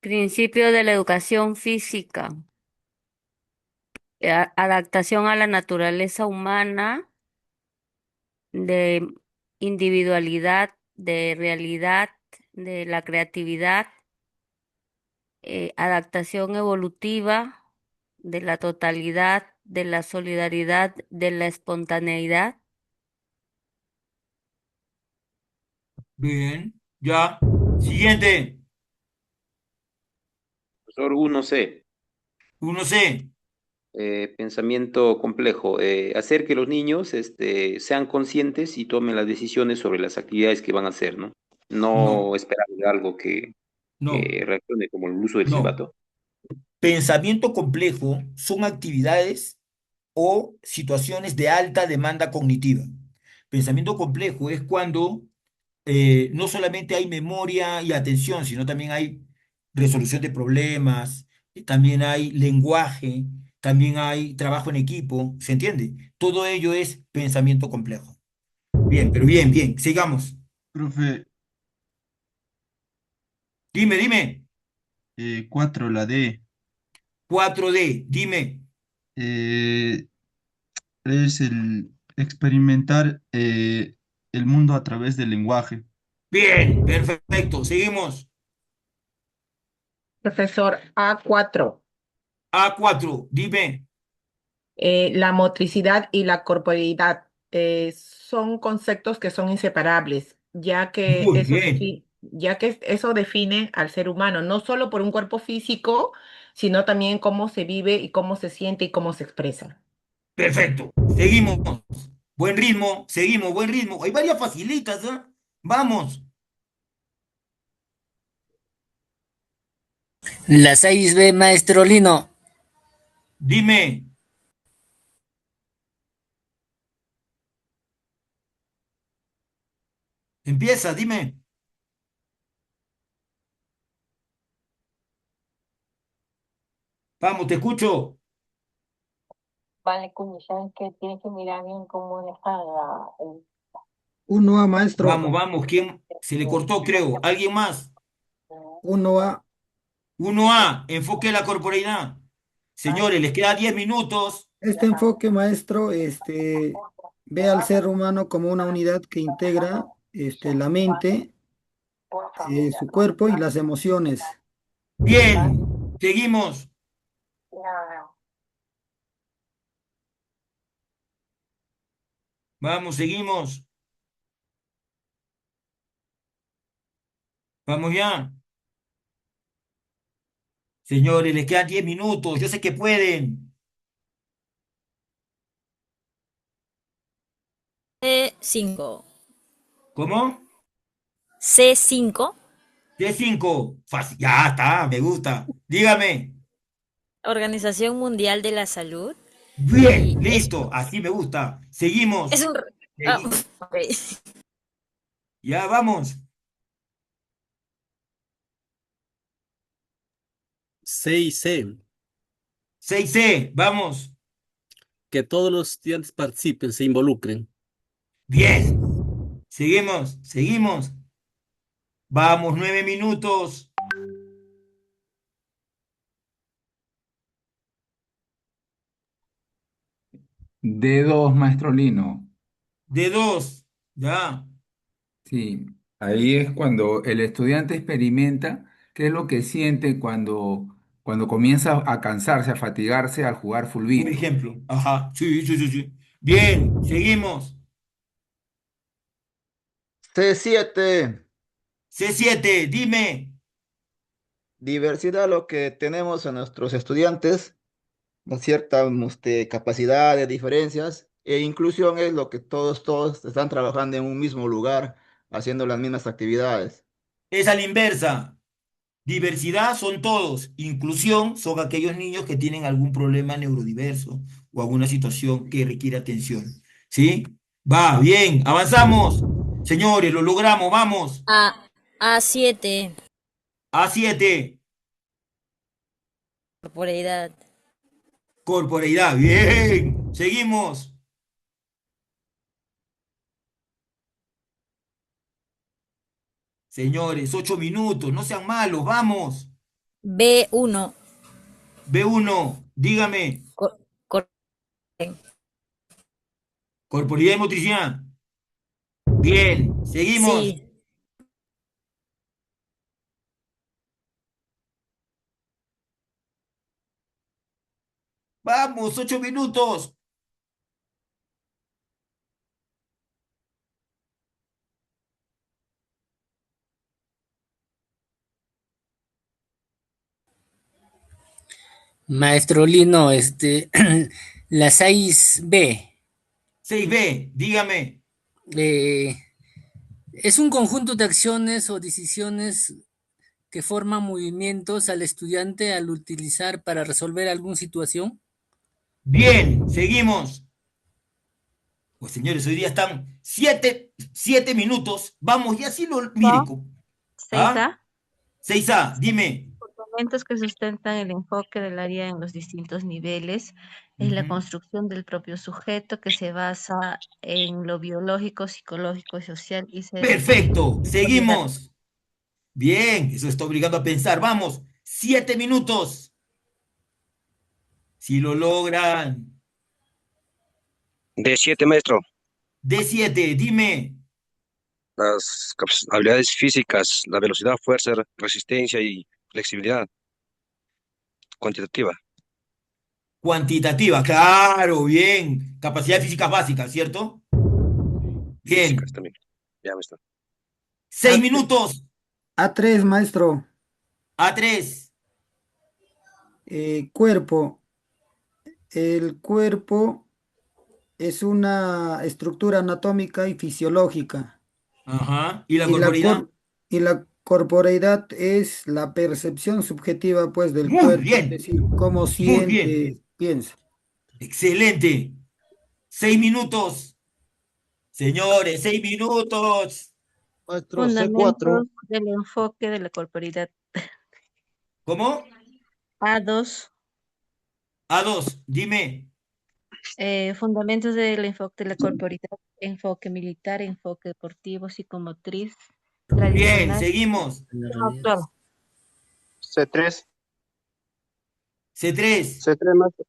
principio de la educación física, adaptación a la naturaleza humana, de individualidad, de realidad, de la creatividad, adaptación evolutiva, de la totalidad, de la solidaridad, de la espontaneidad. Bien. Ya. Siguiente. Profesor 1C, 1C. pensamiento complejo. Hacer que los niños sean conscientes y tomen las decisiones sobre las actividades que van a hacer, ¿no? No, No esperar algo no, que reaccione como el uso del no. silbato. Pensamiento complejo son actividades o situaciones de alta demanda cognitiva. Pensamiento complejo es cuando no solamente hay memoria y atención, sino también hay resolución de problemas, también hay lenguaje, también hay trabajo en equipo, ¿se entiende? Todo ello es pensamiento complejo. Bien, pero bien, bien, sigamos. Profe, Dime, dime. 4, la D. 4D, dime. eh, es el experimentar el mundo a través del lenguaje. Bien, perfecto, seguimos. Profesor A4. A4, dime. La motricidad y la corporeidad son conceptos que son inseparables, Muy bien. ya que eso define al ser humano, no solo por un cuerpo físico, sino también cómo se vive y cómo se siente y cómo se expresa. Perfecto. Seguimos. Buen ritmo, seguimos, buen ritmo. Hay varias facilitas, ¿ah? Vamos. La 6B, maestro Lino. Dime. Empieza, dime. Vamos, te escucho. Vale, condición que tiene que mirar bien cómo deja 1A, maestro. Vamos, vamos. ¿Quién se le cortó, creo? ¿Alguien más? 1A. 1A, enfoque de la corporeidad. Señores, les queda 10 minutos. Este enfoque, maestro, ve al ser humano como una unidad que integra la mente, su cuerpo y las emociones. Bien, seguimos. Vamos, seguimos. Vamos ya. Señores, les quedan 10 minutos. Yo sé que pueden. C5. ¿Cómo? C5, C5. Fácil. Ya está, me gusta. Dígame. Organización Mundial de la Salud. Bien, Y listo. Así me gusta. Seguimos. es un, Ah, Segui- ok. Ya vamos. 6C. 6C, vamos. Que todos los estudiantes participen, se involucren. Bien. Seguimos, seguimos. Vamos, 9 minutos. D2, maestro Lino. De dos. Ya. Sí, ahí es cuando el estudiante experimenta qué es lo que siente cuando comienza a cansarse, a fatigarse al jugar Un fulbito. ejemplo. Ajá. Sí, sí, sí, sí. Bien, seguimos. C7, C7, dime. diversidad, lo que tenemos en nuestros estudiantes, una cierta capacidades, diferencias, e inclusión es lo que todos están trabajando en un mismo lugar, haciendo las mismas actividades. Es a la inversa. Diversidad son todos. Inclusión son aquellos niños que tienen algún problema neurodiverso o alguna situación que requiere atención. ¿Sí? Va, bien, avanzamos. Señores, lo logramos, vamos. A, A7, A7, corporeidad. corporeidad. Bien, seguimos. Señores, 8 minutos, no sean malos, vamos. B1, B1, dígame. cor- cor- Corporeidad y motricidad. Bien, seguimos. sí, Vamos, 8 minutos. Maestro Lino, la 6B, 6B, dígame. eh, es un conjunto de acciones o decisiones que forman movimientos al estudiante al utilizar para resolver alguna situación. Bien, seguimos. Pues señores, hoy día están 7 minutos. Vamos, y así lo miren. ¿Ah? 6A, 6A, dime. fundamentos que sustentan el enfoque del área en los distintos niveles, es la Ujú. construcción del propio sujeto que se basa en lo biológico, psicológico y social y se desarrolla Perfecto, en comunidad. seguimos. Bien, eso está obligando a pensar. Vamos, 7 minutos. Si lo logran. D7, maestro. D7, dime. Las habilidades físicas, la velocidad, fuerza, resistencia y flexibilidad cuantitativa. Cuantitativa, claro, bien. Capacidad física básica, ¿cierto? Físicas Bien. también. Ya, maestro. 6 minutos. A3, maestro. A3. Cuerpo. El cuerpo es una estructura anatómica y fisiológica. Ajá. ¿Y la Y la, corporidad? y la corporeidad es la percepción subjetiva, pues, del Muy cuerpo, es bien, decir, cómo muy bien. siente, piensa. Excelente. 6 minutos. Señores, 6 minutos. Maestro, Fundamentos C4. del enfoque de la corporalidad. ¿Cómo? A2, A2, dime. fundamentos del enfoque de la corporalidad, enfoque militar, enfoque deportivo, psicomotriz, Bien, tradicional, seguimos. actual. C3, C3. C3 maestro.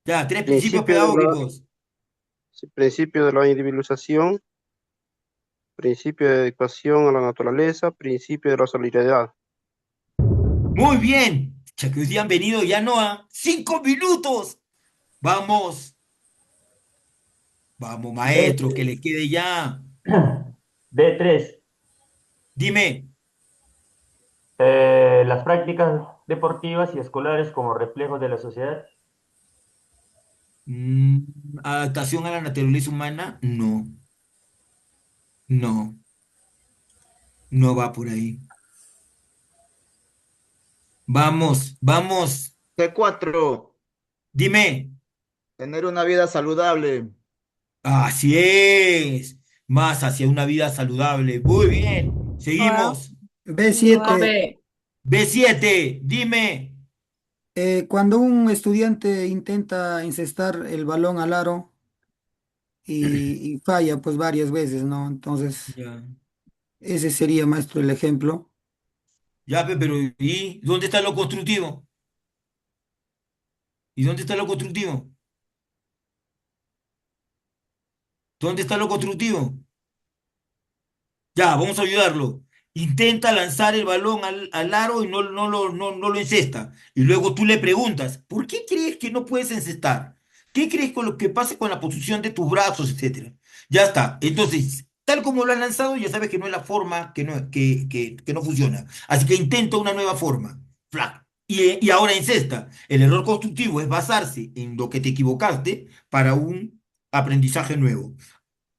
Ya, tres principios Principio de la, pedagógicos. sí, principio de la individualización, principio de adecuación a la naturaleza, principio de la solidaridad. Muy bien. Ya que hoy día han venido ya no a 5 minutos. Vamos. Vamos, maestro, que le quede ya. D3, Dime. las prácticas deportivas y escolares como reflejos de la sociedad. mm, Adaptación a la naturaleza humana. No, no, no va por ahí. Vamos, vamos. C4, Dime. tener una vida saludable. Así es. Más hacia una vida saludable. Muy bien. Wow. Seguimos. Cinco B7. b B7, dime. Cuando un estudiante intenta encestar el balón al aro y falla pues varias veces, ¿no? Entonces, Ya. ese sería, maestro, el ejemplo. Ya, pero ¿y dónde está lo constructivo? ¿Y dónde está lo constructivo? ¿Dónde está lo constructivo? Ya, vamos a ayudarlo. Intenta lanzar el balón al aro y no lo encesta. Y luego tú le preguntas, ¿por qué crees que no puedes encestar? ¿Qué crees con lo que pasa con la posición de tus brazos, etcétera? Ya está. Entonces, tal como lo has lanzado, ya sabes que no es la forma que no funciona. Así que intenta una nueva forma. Flac. Y ahora encesta. El error constructivo es basarse en lo que te equivocaste para un aprendizaje nuevo.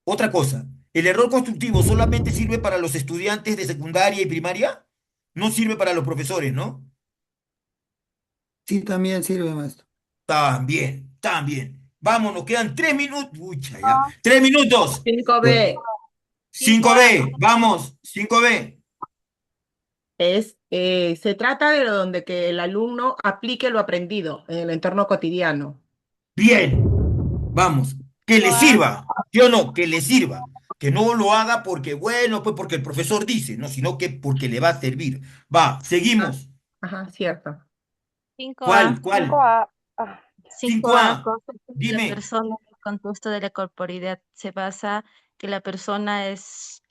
Otra cosa, ¿el error constructivo solamente sirve para los estudiantes de secundaria y primaria? No sirve para los profesores, ¿no? Sí, también sirve, maestro. También, también. Vamos, nos quedan 3 minutos. Pucha, ya. 3 minutos. Cinco Pues, b 5B, vamos, 5B. Se trata de donde que el alumno aplique lo aprendido en el entorno cotidiano. Bien, vamos. Que le sirva, ¿sí o no? Que le sirva. Que no lo haga porque, bueno, pues porque el profesor dice, no, sino que porque le va a servir. Va, seguimos. Ajá, cierto. 5A. ¿Cuál? ¿Cuál? 5A, 5A. concepto de la Dime. persona, el contexto de la corporeidad se basa que la persona es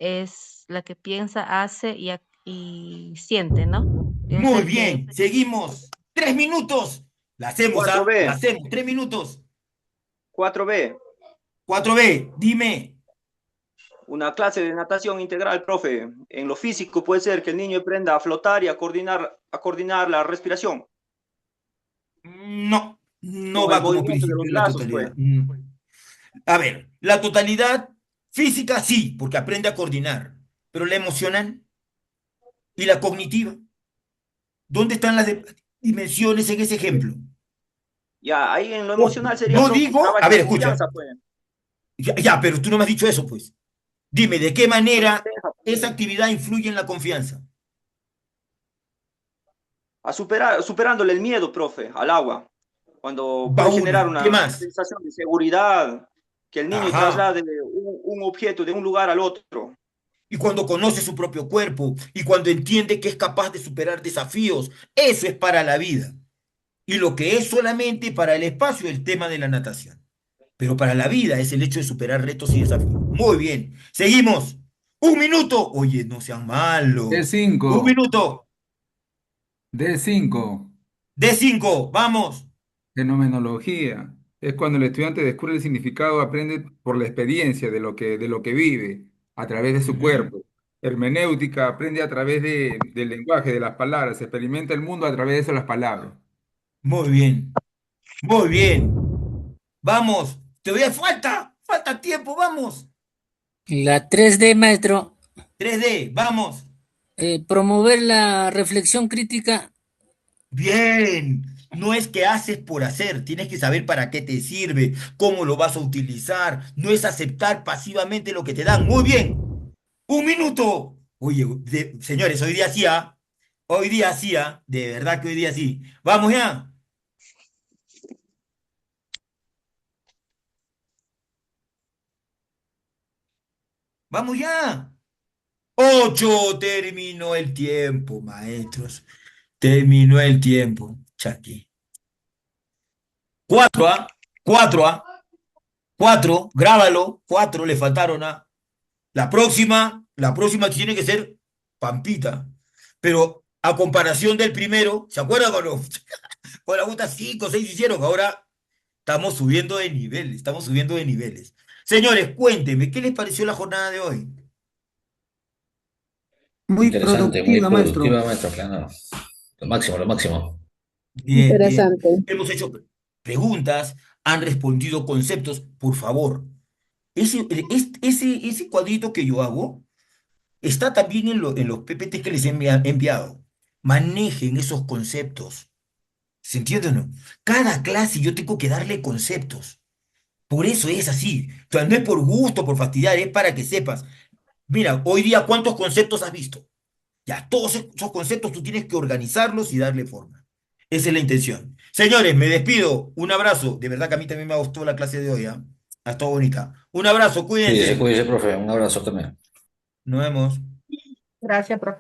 la que piensa, hace y siente, ¿no? Es Muy el que bien, seguimos. 3 minutos. La hacemos, ¿ah? La 4B, hacemos. 3 minutos. 4B. 4B, dime. Una clase de natación integral, profe. En lo físico puede ser que el niño aprenda a flotar y a coordinar la respiración, No, no con el va como movimiento de los principio la brazos, pues. totalidad. A ver, la totalidad física sí, porque aprende a coordinar. Pero la emocional y la cognitiva, ¿dónde están las dimensiones en ese ejemplo? Ya, ahí en lo Ojo, emocional sería, no profe, un digo, a trabajo ver, en escucha. confianza, pues. Ya, ya, pero tú no me has dicho eso, pues. Dime, ¿de qué manera Deja, esa pues, actividad influye en la confianza? superándole el miedo, profe, al agua, cuando Va puede generar una. ¿Qué una más? sensación de seguridad, que el niño Ajá. traslade un objeto de un lugar al otro. Y cuando conoce su propio cuerpo y cuando entiende que es capaz de superar desafíos, eso es para la vida. Y lo que es solamente para el espacio, el tema de la natación. Pero para la vida es el hecho de superar retos y desafíos. Muy bien. Seguimos. 1 minuto. Oye, no sean d malos. Un cinco minuto. D5, D5. Vamos. fenomenología. Es cuando el estudiante descubre el significado, aprende por la experiencia de lo que vive a través de su Ujú. cuerpo. Hermenéutica, aprende a través del lenguaje, de las palabras, experimenta el mundo a través de esas las palabras. Muy bien. Muy bien. Vamos. Te doy falta. Falta tiempo. Vamos. La 3D, maestro, 3D. Vamos. promover la reflexión crítica. Bien, no es que haces por hacer, tienes que saber para qué te sirve, cómo lo vas a utilizar, no es aceptar pasivamente lo que te dan. Muy bien, 1 minuto. Oye, señores, hoy día sí, ¿ah? Hoy día sí, ¿ah? De verdad que hoy día sí. Vamos ya, vamos ya. 8, terminó el tiempo, maestros. Terminó el tiempo. Chaqui. 4, ¿ah? 4, ¿ah? 4, grábalo. 4 le faltaron a. La próxima tiene que ser Pampita. Pero a comparación del primero, ¿se acuerdan cuando con la gusta 5 o 6 hicieron? Ahora estamos subiendo de nivel, estamos subiendo de niveles. Señores, cuéntenme, ¿qué les pareció la jornada de hoy? Muy Interesante, muy productiva, maestro. productiva, maestro, claro. Lo máximo, lo máximo. Bien, bien. Hemos hecho preguntas, han respondido conceptos. Por favor, ese cuadrito que yo hago está también en los PPTs que les he enviado. Manejen esos conceptos. ¿Se entiende o no? Cada clase yo tengo que darle conceptos. Por eso es así. O sea, no es por gusto, por fastidiar, es para que sepas. Mira, hoy día, ¿cuántos conceptos has visto? Ya, todos esos conceptos tú tienes que organizarlos y darle forma. Esa es la intención. Señores, me despido. Un abrazo. De verdad que a mí también me gustó la clase de hoy, ¿ah? Ha estado bonita. Un abrazo, Cuídese, cuídense. cuídese, profe. Un abrazo también. Nos vemos. Gracias, profesor.